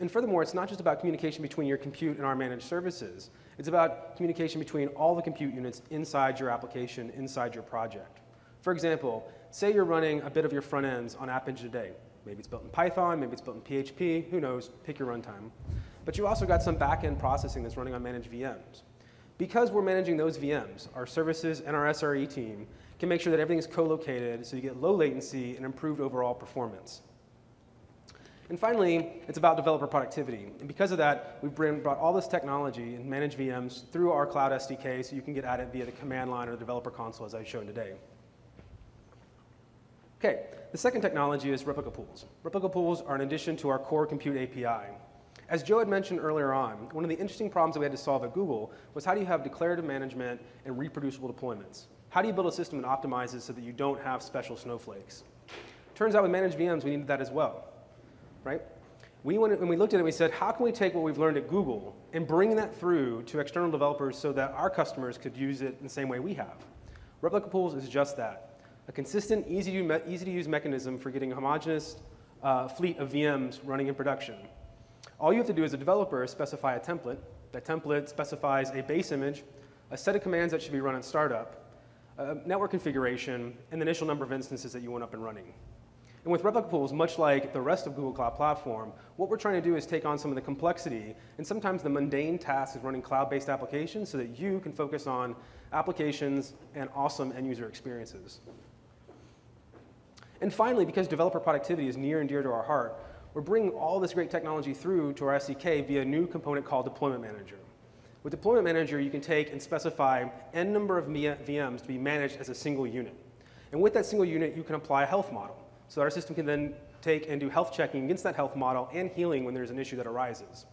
Speaker 3: And furthermore, it's not just about communication between your compute and our managed services. It's about communication between all the compute units inside your application, inside your project. For example, say you're running a bit of your front ends on AppEngine today. Maybe it's built in Python, maybe it's built in PHP, who knows, pick your runtime. But you also got some back-end processing that's running on managed VMs. Because we're managing those VMs, our services and our SRE team can make sure that everything is co-located so you get low latency and improved overall performance. And finally, it's about developer productivity. And because of that, we've brought all this technology and managed VMs through our Cloud SDK so you can get at it via the command line or the developer console as I've shown today. Okay, the second technology is Replica Pools. Replica Pools are an addition to our core compute API. As Joe had mentioned earlier on, one of the interesting problems that we had to solve at Google was how do you have declarative management and reproducible deployments? How do you build a system that optimizes so that you don't have special snowflakes? Turns out with managed VMs, we needed that as well, right? When we looked at it, we said, how can we take what we've learned at Google and bring that through to external developers so that our customers could use it in the same way we have? Replica Pools is just that, a consistent, easy-to-use mechanism for getting a homogeneous fleet of VMs running in production. All you have to do as a developer is specify a template. That template specifies a base image, a set of commands that should be run at startup, network configuration, and the initial number of instances that you want up and running. And with Replica Pools, much like the rest of Google Cloud Platform, what we're trying to do is take on some of the complexity and sometimes the mundane tasks of running cloud-based applications so that you can focus on applications and awesome end-user experiences. And finally, because developer productivity is near and dear to our heart, we're bringing all this great technology through to our SDK via a new component called Deployment Manager. With Deployment Manager, you can take and specify n number of VMs to be managed as a single unit. And with that single unit, you can apply a health model. So our system can then take and do health checking against that health model and healing when there's an issue that arises.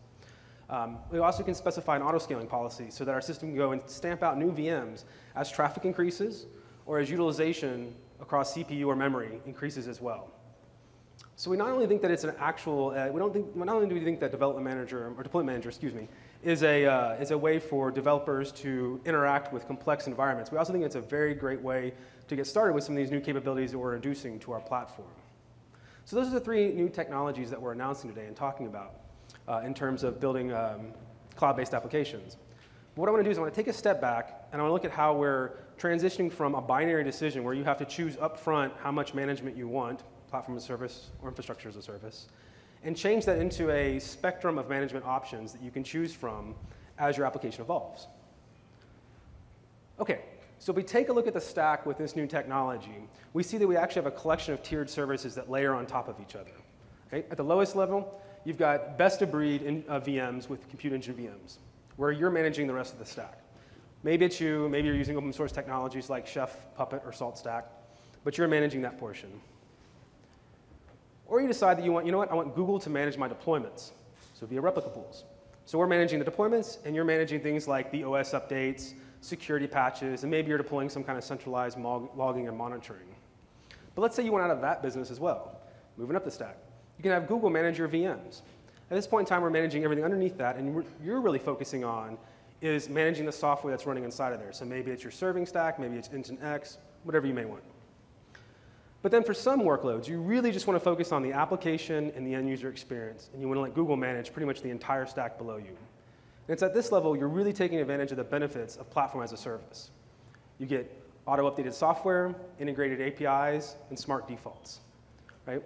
Speaker 3: We also can specify an auto-scaling policy so that our system can go and stamp out new VMs as traffic increases or as utilization across CPU or memory increases as well. So we not only think that it's an actual, not only do we think that Deployment Manager, excuse me, is a way for developers to interact with complex environments, we also think it's a very great way to get started with some of these new capabilities that we're introducing to our platform. So those are the 3 new technologies that we're announcing today and talking about in terms of building cloud-based applications. But what I want to do is I want to take a step back and I want to look at how we're transitioning from a binary decision where you have to choose up front how much management you want, platform as a service or infrastructure as a service, and change that into a spectrum of management options that you can choose from as your application evolves. Okay, so if we take a look at the stack with this new technology, we see that we actually have a collection of tiered services that layer on top of each other. Okay? At the lowest level, you've got best-of-breed VMs with Compute Engine VMs, where you're managing the rest of the stack. Maybe it's you, maybe you're using open source technologies like Chef, Puppet, or SaltStack, but you're managing that portion. Or you decide that you know what, I want Google to manage my deployments, so via Replica Pools. So we're managing the deployments, and you're managing things like the OS updates, security patches, and maybe you're deploying some kind of centralized logging and monitoring. But let's say you went out of that business as well, moving up the stack. You can have Google manage your VMs. At this point in time, we're managing everything underneath that, and you're really focusing on is managing the software that's running inside of there. So maybe it's your serving stack, maybe it's Nginx, whatever you may want. But then for some workloads, you really just want to focus on the application and the end user experience, and you want to let Google manage pretty much the entire stack below you. And it's at this level you're really taking advantage of the benefits of platform as a service. You get auto-updated software, integrated APIs, and smart defaults, right?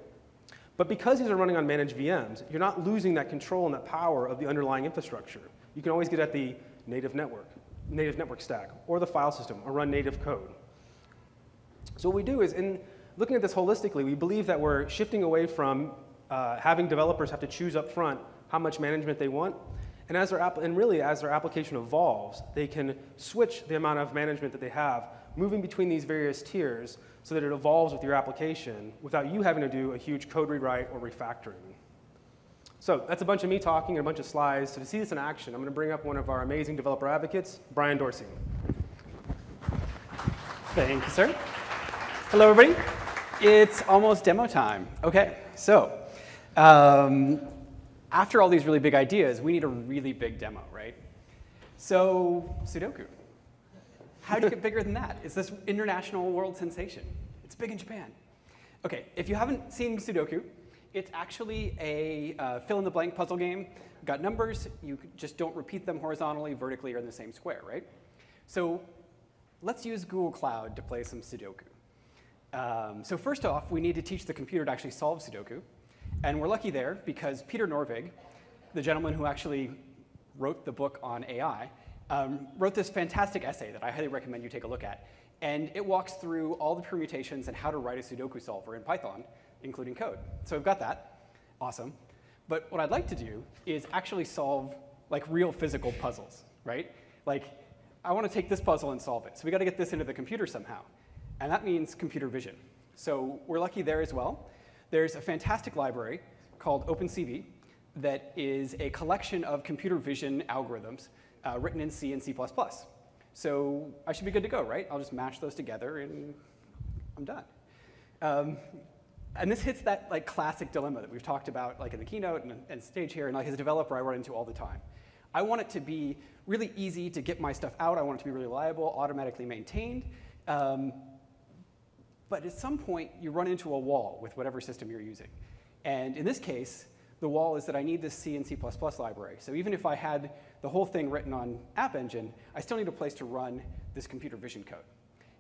Speaker 3: But because these are running on managed VMs, you're not losing that control and that power of the underlying infrastructure. You can always get at the native network stack, or the file system, or run native code. So what we do is, in looking at this holistically, we believe that we're shifting away from having developers have to choose up front how much management they want. And really, as their application evolves, they can switch the amount of management that they have, moving between these various tiers so that it evolves with your application without you having to do a huge code rewrite or refactoring. So that's a bunch of me talking and a bunch of slides. So to see this in action, I'm going to bring up one of our amazing developer advocates, Brian Dorsey.
Speaker 4: Thank you, sir. Hello, everybody. It's almost demo time. OK, so after all these really big ideas, we need a really big demo, right? So Sudoku. How do you get bigger than that? It's this international world sensation. It's big in Japan. OK, if you haven't seen Sudoku, it's actually a fill-in-the-blank puzzle game. You've got numbers. You just don't repeat them horizontally, vertically, or in the same square, right? So let's use Google Cloud to play some Sudoku. So first off, we need to teach the computer to actually solve Sudoku. And we're lucky there because Peter Norvig, the gentleman who actually wrote the book on AI, wrote this fantastic essay that I highly recommend you take a look at. And it walks through all the permutations and how to write a Sudoku solver in Python, including code. So we've got that. Awesome. But what I'd like to do is actually solve like real physical puzzles, right? Like, I want to take this puzzle and solve it. So we got to get this into the computer somehow. And that means computer vision. So we're lucky there as well. There's a fantastic library called OpenCV that is a collection of computer vision algorithms written in C and C++. So I should be good to go, right? I'll just mash those together and I'm done. And this hits that like classic dilemma that we've talked about like in the keynote and stage here, and like as a developer I run into all the time. I want it to be really easy to get my stuff out. I want it to be really reliable, automatically maintained. But at some point, you run into a wall with whatever system you're using. And in this case, the wall is that I need this C and C++ library. So even if I had the whole thing written on AppEngine, I still need a place to run this computer vision code.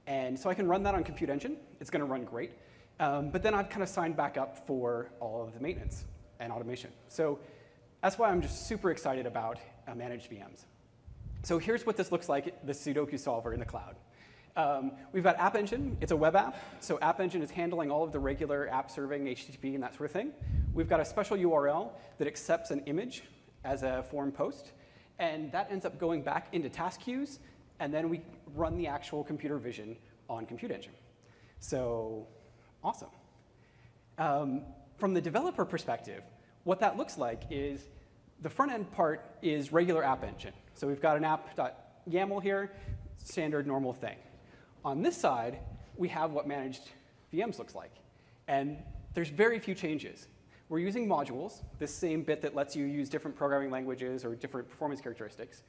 Speaker 4: And so I can run that on Compute Engine. It's going to run great. But then I've kind of signed back up for all of the maintenance and automation. So that's why I'm just super excited about managed VMs. So here's what this looks like, the Sudoku solver in the cloud. We've got AppEngine. It's a web app. So AppEngine is handling all of the regular app serving, HTTP, and that sort of thing. We've got a special URL that accepts an image as a form post. And that ends up going back into task queues. And then we run the actual computer vision on Compute Engine. So awesome. From the developer perspective, what that looks like is the front end part is regular AppEngine. So we've got an app.yaml here, standard normal thing. On this side, we have what managed VMs looks like. And there's very few changes. We're using modules, this same bit that lets you use different programming languages or different performance characteristics.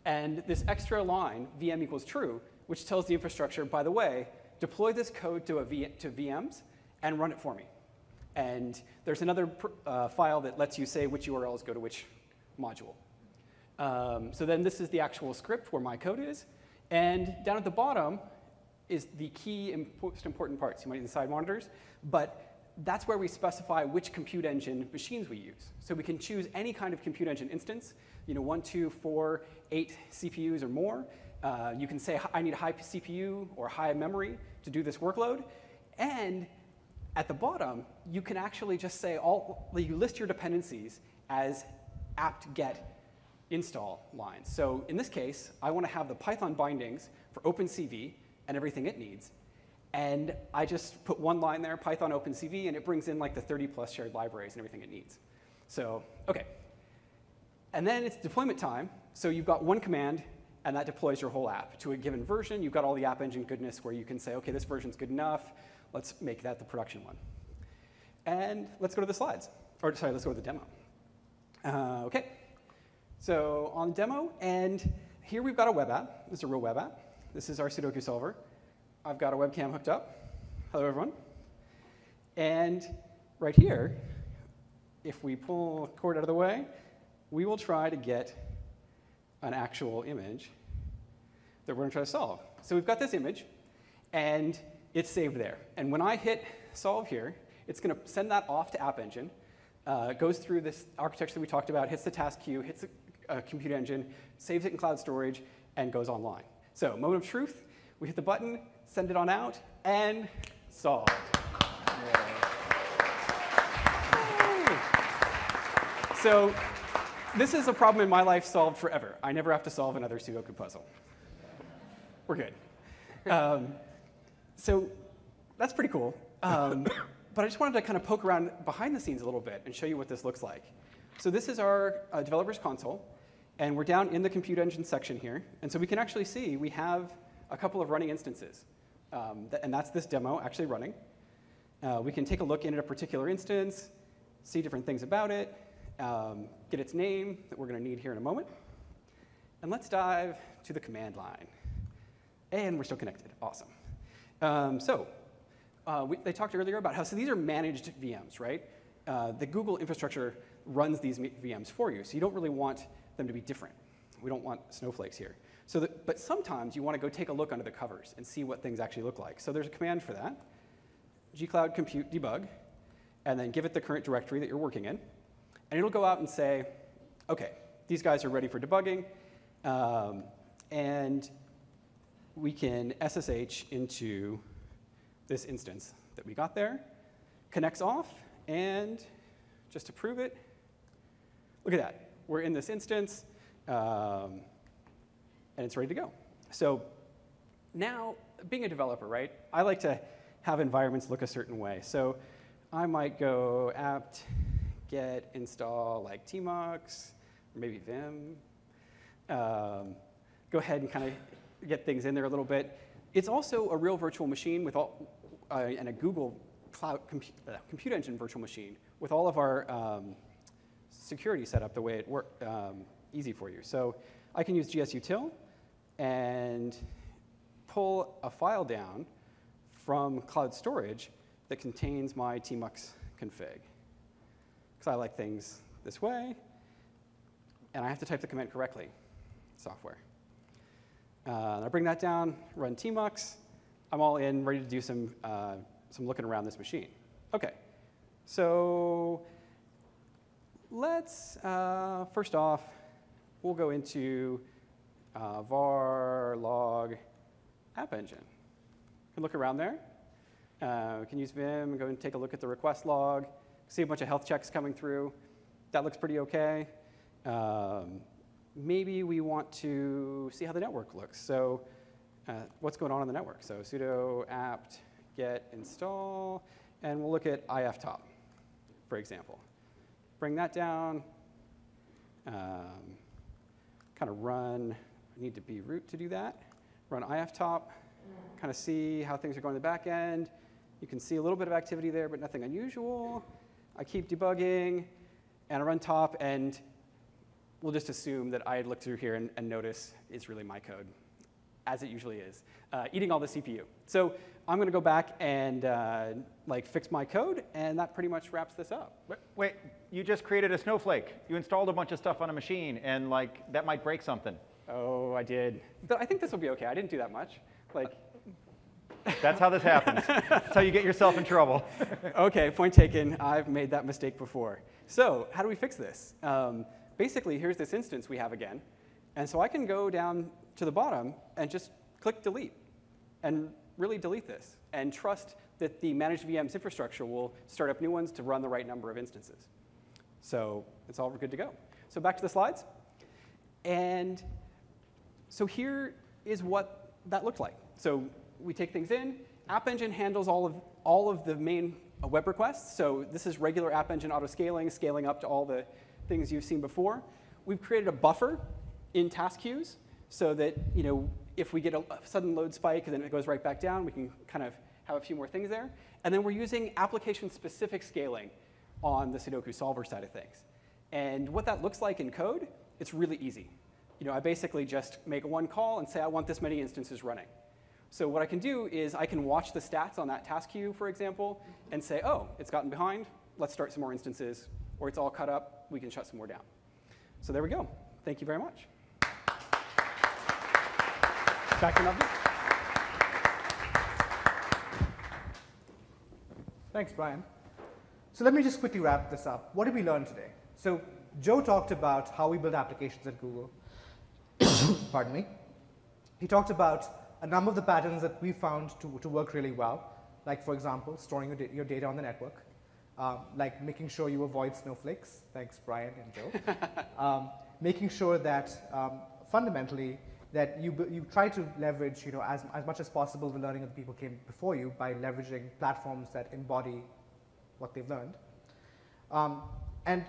Speaker 4: And this extra line, VM equals true, which tells the infrastructure, by the way, deploy this code to VMs and run it for me. And there's another file that lets you say which URLs go to which module. So then this is the actual script where my code is. And down at the bottom is the key and most important parts. You might need the side monitors, but that's where we specify which compute engine machines we use. So we can choose any kind of compute engine instance, 1, 2, 4, 8 CPUs or more. You can say, I need a high CPU or high memory to do this workload. And at the bottom, you can actually just say, you list your dependencies as apt-get install lines. So in this case, I want to have the Python bindings for OpenCV and everything it needs. And I just put one line there, Python OpenCV, and it brings in like the 30+ shared libraries and everything it needs. So, OK. And then it's deployment time. So you've got one command, and that deploys your whole app to a given version. You've got all the AppEngine goodness where you can say, OK, this version's good enough. Let's make that the production one. And let's go to the slides. Or sorry, let's go to the demo. OK. So on demo, and here we've got a web app. This is a real web app. This is our Sudoku solver. I've got a webcam hooked up. Hello, everyone. And right here, if we pull the cord out of the way, we will try to get an actual image that we're going to try to solve. So we've got this image, and it's saved there. And when I hit solve here, it's going to send that off to AppEngine, goes through this architecture that we talked about, hits the task queue, hits the compute engine, saves it in cloud storage, and goes online. So moment of truth, we hit the button, send it on out, and solved. So this is a problem in my life solved forever. I never have to solve another Sudoku puzzle. We're good. So that's pretty cool. But I just wanted to kind of poke around behind the scenes a little bit and show you what this looks like. So this is our developer's console. And we're down in the compute engine section here. And so we can actually see we have a couple of running instances. And that's this demo actually running. We can take a look in at a particular instance, see different things about it, get its name that we're going to need here in a moment. And let's dive to the command line. And we're still connected. Awesome. They talked earlier about how, so these are managed VMs, right? The Google infrastructure runs these VMs for you, so you don't really want them to be different. We don't want snowflakes here. But sometimes you want to go take a look under the covers and see what things actually look like. So there's a command for that, gcloud compute debug, and then give it the current directory that you're working in. And it'll go out and say, OK, these guys are ready for debugging. And we can SSH into this instance that we got there, connects off, and just to prove it, look at that. We're in this instance, and it's ready to go. So now, being a developer, right, I like to have environments look a certain way. So I might go apt get install like tmux, or maybe vim. Go ahead and kind of get things in there a little bit. It's also a real virtual machine with all, and a Google Cloud Compute Engine virtual machine with all of our security set up the way it works, easy for you. So I can use gsutil and pull a file down from cloud storage that contains my tmux config. Because I like things this way, and I have to type the command correctly, software. I bring that down, run tmux. I'm all in, ready to do some So I'm looking around this machine. OK, so let's, first off, we'll go into var log AppEngine. You can look around there. We can use Vim and go and take a look at the request log, see a bunch of health checks coming through. That looks pretty OK. Maybe we want to see how the network looks. So what's going on the network? So sudo apt get install, and we'll look at iftop, for example. Bring that down, kind of run, I need to be root to do that. Run iftop, kind of see how things are going in the back end. You can see a little bit of activity there, but nothing unusual. I keep debugging, and I run top, and we'll just assume that I look through here and notice it's really my code, as it usually is, eating all the CPU. So I'm going to go back and like fix my code, and that pretty much wraps this up.
Speaker 2: Wait, you just created a snowflake. You installed a bunch of stuff on a machine, and like that might break something.
Speaker 4: Oh, I did. But I think this will be OK. I didn't do that much. Like,
Speaker 2: that's how this happens. That's how you get yourself in trouble.
Speaker 4: OK, point taken. I've made that mistake before. So how do we fix this? Basically, here's this instance we have again. And so I can go down to the bottom and just click delete and really delete this and trust that the managed VMs infrastructure will start up new ones to run the right number of instances. So it's all good to go. So back to the slides. And so here is what that looked like. So we take things in. AppEngine handles all of the main web requests. So this is regular AppEngine auto-scaling, scaling up to all the things you've seen before. We've created a buffer in task queues so that if we get a sudden load spike and then it goes right back down, we can kind of have a few more things there. And then we're using application-specific scaling on the Sudoku solver side of things. And what that looks like in code, it's really easy. I basically just make one call and say I want this many instances running. So what I can do is I can watch the stats on that task queue, for example, and say, oh, it's gotten behind. Let's start some more instances. Or it's all cut up. We can shut some more down. So there we go. Thank you very much. Back to Navdeep.
Speaker 1: Thanks, Brian. So let me just quickly wrap this up. What did we learn today? So Joe talked about how we build applications at Google. Pardon me. He talked about a number of the patterns that we found to work really well, like, for example, storing your data on the network, like making sure you avoid snowflakes. Thanks, Brian and Joe. Making sure that, fundamentally, that you try to leverage as much as possible the learning of the people who came before you by leveraging platforms that embody what they've learned. And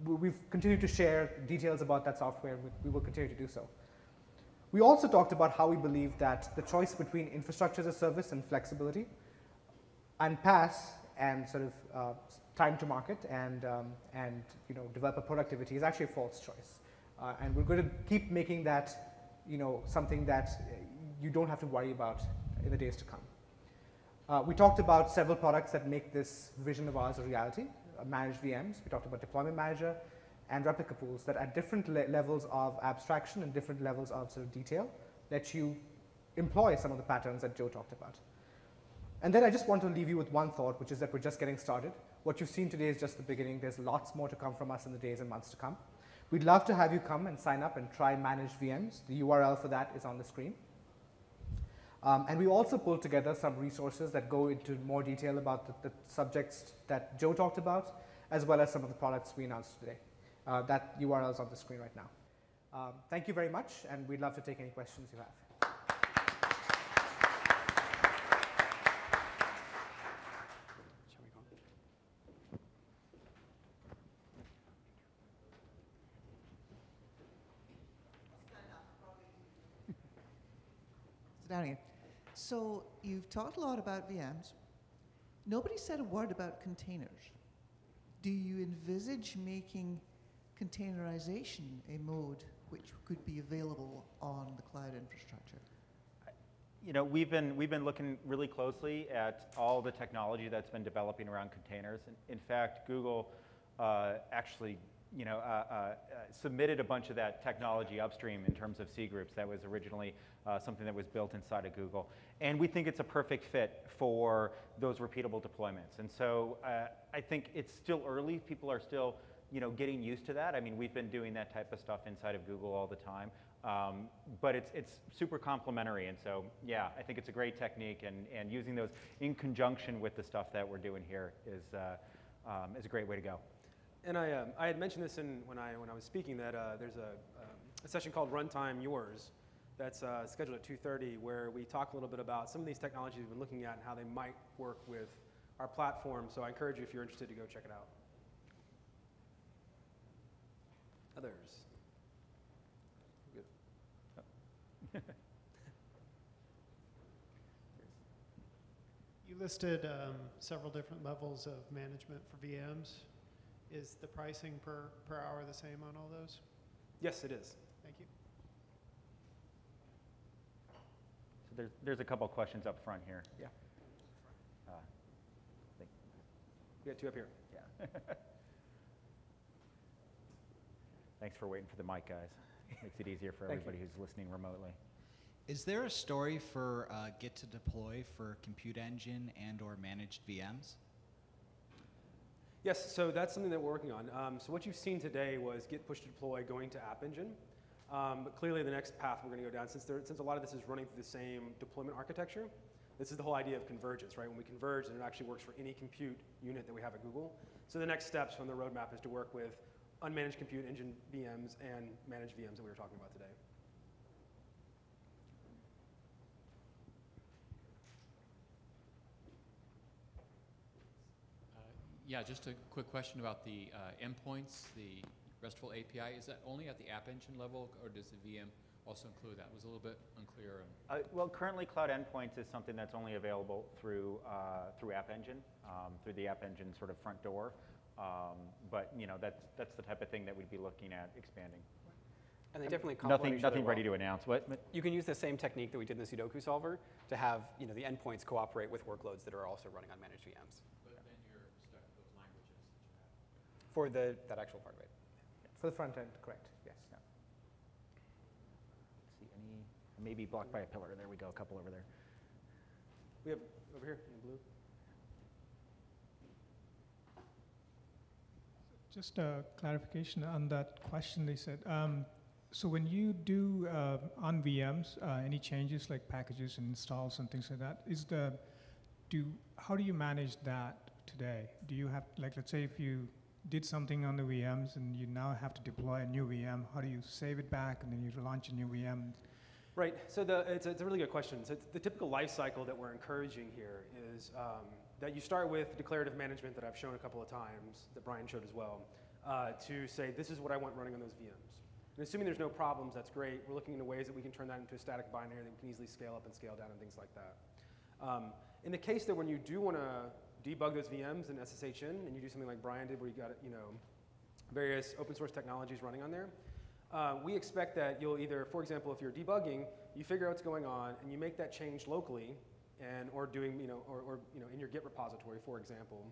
Speaker 1: we've continued to share details about that software. We will continue to do so. We also talked about how we believe that the choice between infrastructure as a service and flexibility and PaaS and sort of time to market and developer productivity is actually a false choice. And we're going to keep making that something that you don't have to worry about in the days to come. We talked about several products that make this vision of ours a reality. Managed VMs, we talked about Deployment Manager, and Replica Pools that at different levels of abstraction and different levels of sort of detail let you employ some of the patterns that Joe talked about. And then I just want to leave you with one thought, which is that we're just getting started. What you've seen today is just the beginning. There's lots more to come from us in the days and months to come. We'd love to have you come and sign up and try Managed VMs. The URL for that is on the screen. And we also pulled together some resources that go into more detail about the subjects that Joe talked about, as well as some of the products we announced today. That URL is on the screen right now. Thank you very much, and we'd love to take any questions you have.
Speaker 5: Down here. So you've talked a lot about VMs. Nobody said a word about containers. Do you envisage making containerization a mode which could be available on the cloud infrastructure?
Speaker 2: We've been looking really closely at all the technology that's been developing around containers. In fact, Google actually submitted a bunch of that technology upstream in terms of C groups. That was originally something that was built inside of Google. And we think it's a perfect fit for those repeatable deployments. And so I think it's still early. People are still getting used to that. I mean, we've been doing that type of stuff inside of Google all the time. But it's super complementary. And so, yeah, I think it's a great technique. And using those in conjunction with the stuff that we're doing here is a great way to go.
Speaker 3: And I had mentioned this when I was speaking that there's a session called Runtime Yours that's scheduled at 2:30 where we talk a little bit about some of these technologies we've been looking at and how they might work with our platform. So I encourage you, if you're interested, to go check it out. Others? Good.
Speaker 6: You listed several different levels of management for VMs. Is the pricing per hour the same on all those?
Speaker 3: Yes, it is.
Speaker 6: Thank you.
Speaker 2: So there's a couple questions up front here.
Speaker 3: Yeah. We got two up here.
Speaker 2: Yeah. Thanks for waiting for the mic, guys. Makes it easier for everybody who's listening remotely.
Speaker 7: Is there a story for Git to deploy for Compute Engine and/or managed VMs?
Speaker 3: Yes, so that's something that we're working on. So what you've seen today was Git push to deploy going to AppEngine. But clearly the next path we're going to go down, since a lot of this is running through the same deployment architecture, this is the whole idea of convergence, right? When we converge, and it actually works for any compute unit that we have at Google. So the next steps from the roadmap is to work with unmanaged compute engine VMs and managed VMs that we were talking about today.
Speaker 8: Yeah, just a quick question about the endpoints, the RESTful API. Is that only at the AppEngine level, or does the VM also include that? It was a little bit unclear.
Speaker 2: Well, currently Cloud Endpoints is something that's only available through AppEngine, through the AppEngine sort of front door. But that's the type of thing that we'd be looking at expanding.
Speaker 4: And they definitely complement each other
Speaker 2: Nothing
Speaker 4: well.
Speaker 2: ready to announce. What?
Speaker 4: You can use the same technique that we did in the Sudoku solver to have the endpoints cooperate with workloads that are also running on managed VMs.
Speaker 8: But then you're stuck with those languages that you have.
Speaker 4: For that actual part of it.
Speaker 1: For the front end, correct, yes.
Speaker 2: Yeah. Let's see, maybe blocked by a pillar. There we go, a couple over there.
Speaker 3: We have over here in blue.
Speaker 9: Just a clarification on that question they said. So when you do on VMs, any changes like packages and installs and things like that, how do you manage that today? Do you have, let's say if you did something on the VMs and you now have to deploy a new VM, how do you save it back and then you launch a new VM?
Speaker 3: Right, so it's a really good question. So the typical life cycle that we're encouraging here is that you start with declarative management that I've shown a couple of times, that Brian showed as well, to say this is what I want running on those VMs. And assuming there's no problems, that's great. We're looking into ways that we can turn that into a static binary that we can easily scale up and scale down and things like that. In the case that when you do want to debug those VMs in SSHN, and you do something like Brian did where you got various open source technologies running on there, we expect that you'll either, for example, if you're debugging, you figure out what's going on and you make that change locally, or doing, in your Git repository, for example.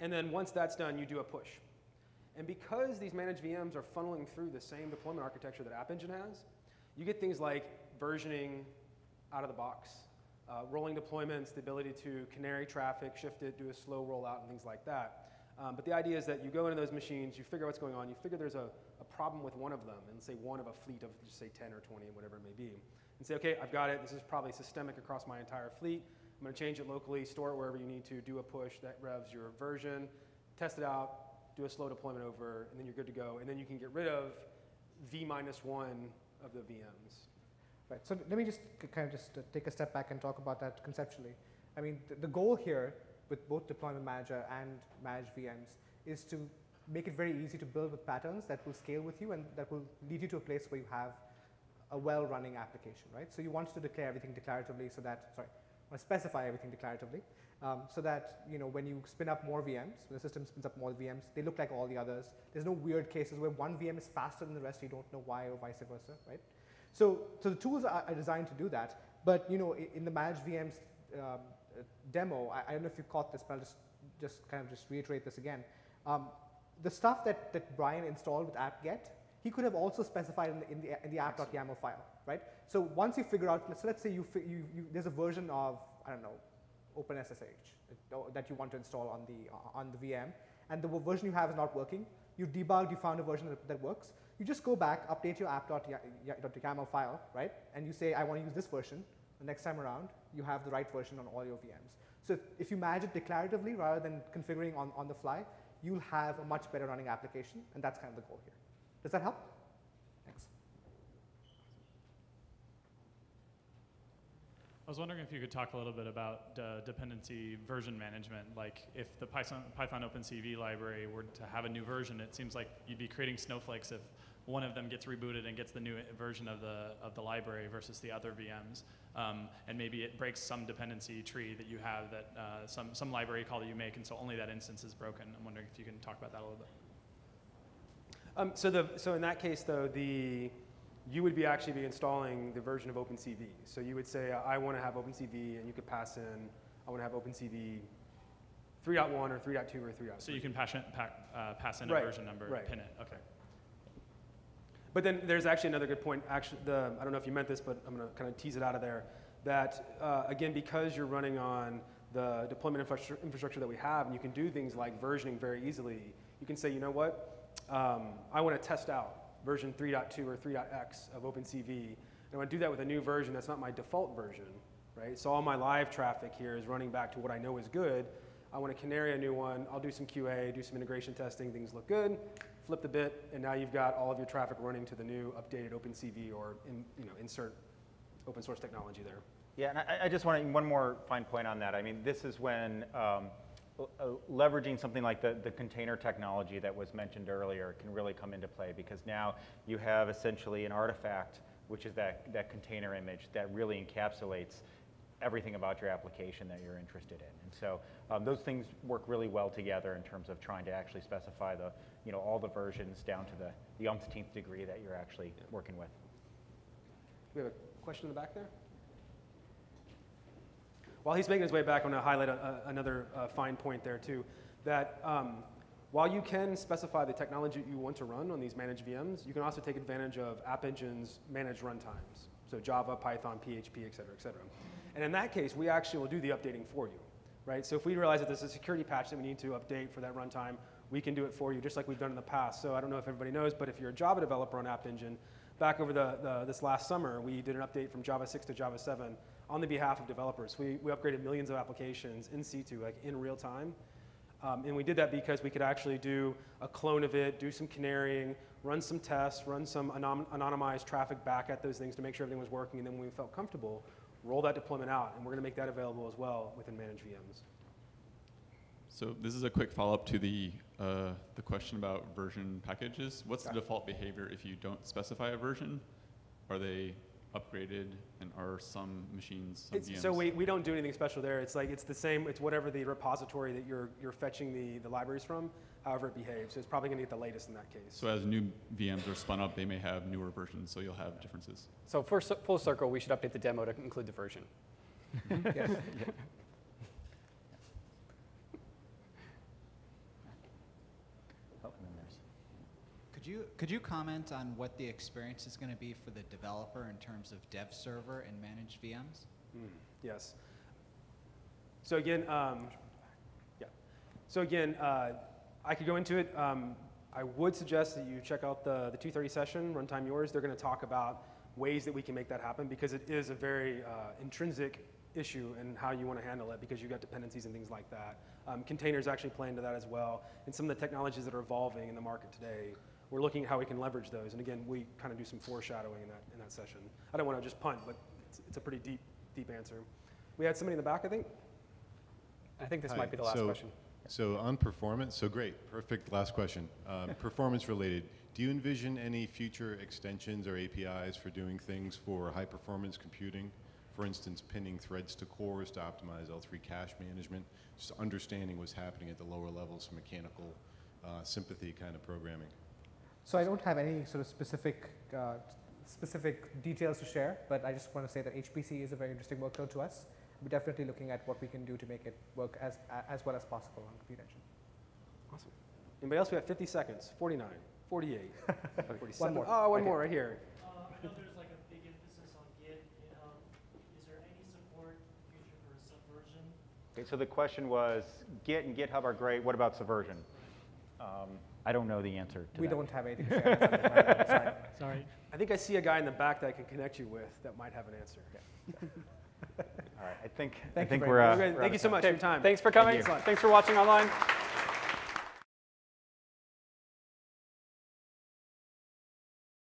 Speaker 3: And then once that's done, you do a push. And because these managed VMs are funneling through the same deployment architecture that AppEngine has, you get things like versioning out of the box, rolling deployments, the ability to canary traffic, shift it, do a slow rollout, and things like that. But the idea is that you go into those machines, you figure out what's going on, you figure there's a problem with one of them, and say one of a fleet of just say 10 or 20, whatever it may be. And say, okay, I've got it, this is probably systemic across my entire fleet. I'm going to change it locally, store it wherever you need to, do a push that revs your version, test it out, do a slow deployment over, and then you're good to go. And then you can get rid of V-1 of the VMs.
Speaker 1: Right, so let me just kind of take a step back and talk about that conceptually. I mean, the goal here with both Deployment Manager and Managed VMs is to make it very easy to build with patterns that will scale with you and that will lead you to a place where you have a well-running application, right? So you want to declare everything declaratively so that, specify everything declaratively, so that when you spin up more VMs, when the system spins up more VMs, they look like all the others. There's no weird cases where one VM is faster than the rest, you don't know why, or vice versa, right? So the tools are designed to do that, but in the Managed VMs demo, I don't know if you caught this, but I'll just reiterate this again. the stuff that Brian installed with apt-get, he could have also specified in the app.yaml file, right? So once you figure out, so let's say there's a version of, I don't know, OpenSSH that you want to install on the VM, and the version you have is not working. You debugged, you found a version that works. You just go back, update your app.yaml file, right? And you say, I want to use this version. The next time around, you have the right version on all your VMs. So if you manage it declaratively rather than configuring on the fly, you'll have a much better running application, and that's kind of the goal here. Does that help? Thanks.
Speaker 10: I was wondering if you could talk a little bit about dependency version management. Like if the Python OpenCV library were to have a new version, it seems like you'd be creating snowflakes if one of them gets rebooted and gets the new version of the library versus the other VMs. And maybe it breaks some dependency tree that you have that some library call that you make, and so only that instance is broken. I'm wondering if you can talk about that a little bit.
Speaker 3: So in that case, though, you would actually be installing the version of OpenCV. So you would say, I want to have OpenCV, and you could pass in, I want to have OpenCV 3.1 or 3.2 or 3.3.
Speaker 10: So you can pass in a version number, pin it. Okay.
Speaker 3: But then there's actually another good point. Actually, I don't know if you meant this, but I'm going to kind of tease it out of there. That, again, because you're running on the deployment infrastructure that we have, and you can do things like versioning very easily, you can say, you know what, I want to test out version 3.2 or 3.x of OpenCV. And I want to do that with a new version that's not my default version, right? So all my live traffic here is running back to what I know is good. I want to canary a new one. I'll do some QA, do some integration testing. Things look good. Flip the bit, and now you've got all of your traffic running to the new updated OpenCV or insert open source technology there.
Speaker 2: Yeah, and I just want one more fine point on that. I mean, this is when leveraging something like the container technology that was mentioned earlier can really come into play, because now you have essentially an artifact, which is that container image that really encapsulates everything about your application that you're interested in. And so those things work really well together in terms of trying to actually specify all the versions down to the umpteenth degree that you're actually working with.
Speaker 3: We have a question in the back there? While he's making his way back, I want to highlight another fine point there too, that while you can specify the technology you want to run on these managed VMs, you can also take advantage of AppEngine's managed runtimes. So Java, Python, PHP, et cetera, et cetera. And in that case, we actually will do the updating for you, right? So if we realize that there's a security patch that we need to update for that runtime, we can do it for you, just like we've done in the past. So I don't know if everybody knows, but if you're a Java developer on AppEngine, back over this last summer, we did an update from Java 6 to Java 7 on the behalf of developers. We upgraded millions of applications in situ, like in real time. And we did that because we could actually do a clone of it, do some canarying, run some tests, run some anonymized traffic back at those things to make sure everything was working. And then when we felt comfortable, roll that deployment out. And we're going to make that available as well within managed VMs.
Speaker 11: So this is a quick follow-up to the question about version packages. What's the default behavior if you don't specify a version? Are they upgraded, and are some machines, some VMs?
Speaker 3: So we don't do anything special there. It's like it's the same. It's whatever the repository that you're fetching the libraries from, however it behaves. So it's probably going to get the latest in that case.
Speaker 11: So as new VMs are spun up, they may have newer versions, so you'll have differences.
Speaker 4: So for full circle, we should update the demo to include the version.
Speaker 1: Yes. Yeah.
Speaker 7: Could you comment on what the experience is going to be for the developer in terms of dev server and managed VMs?
Speaker 3: Yes. So again, I could go into it. I would suggest that you check out the 2:30 session, Runtime Yours. They're going to talk about ways that we can make that happen, because it is a very intrinsic issue and how you want to handle it, because you've got dependencies and things like that. Containers actually play into that as well, and some of the technologies that are evolving in the market today. We're looking at how we can leverage those, and again, we kind of do some foreshadowing in that session. I don't want to just punt, but it's a pretty deep answer. We had somebody in the back, I think.
Speaker 4: I think this might be the last question.
Speaker 12: So on performance, so great, perfect last question. Performance related, do you envision any future extensions or APIs for doing things for high performance computing? For instance, pinning threads to cores to optimize L3 cache management, just understanding what's happening at the lower levels, mechanical sympathy kind of programming.
Speaker 1: So I don't have any sort of specific details to share, but I just want to say that HPC is a very interesting workload to us. We're definitely looking at what we can do to make it work as well as possible on Compute Engine.
Speaker 3: Awesome. Anybody else? We have 50 seconds. 49, 48, 47.
Speaker 1: One more.
Speaker 3: Oh, one
Speaker 1: Okay.
Speaker 3: more right here.
Speaker 13: I know there's like a big emphasis on Git, GitHub. Is there any support in the future for Subversion?
Speaker 2: Okay, so the question was, Git and GitHub are great. What about Subversion? I don't know the answer to
Speaker 1: We
Speaker 2: that.
Speaker 1: don't have anything to share. That's on the side.
Speaker 13: Sorry.
Speaker 3: I think I see a guy in the back that I can connect you with that might have an answer.
Speaker 2: All right, I think
Speaker 1: Thank you very
Speaker 2: we're.
Speaker 1: much.
Speaker 3: Thank you so much for your time.
Speaker 4: Thanks for coming.
Speaker 2: Thank you.
Speaker 4: Thanks for watching online.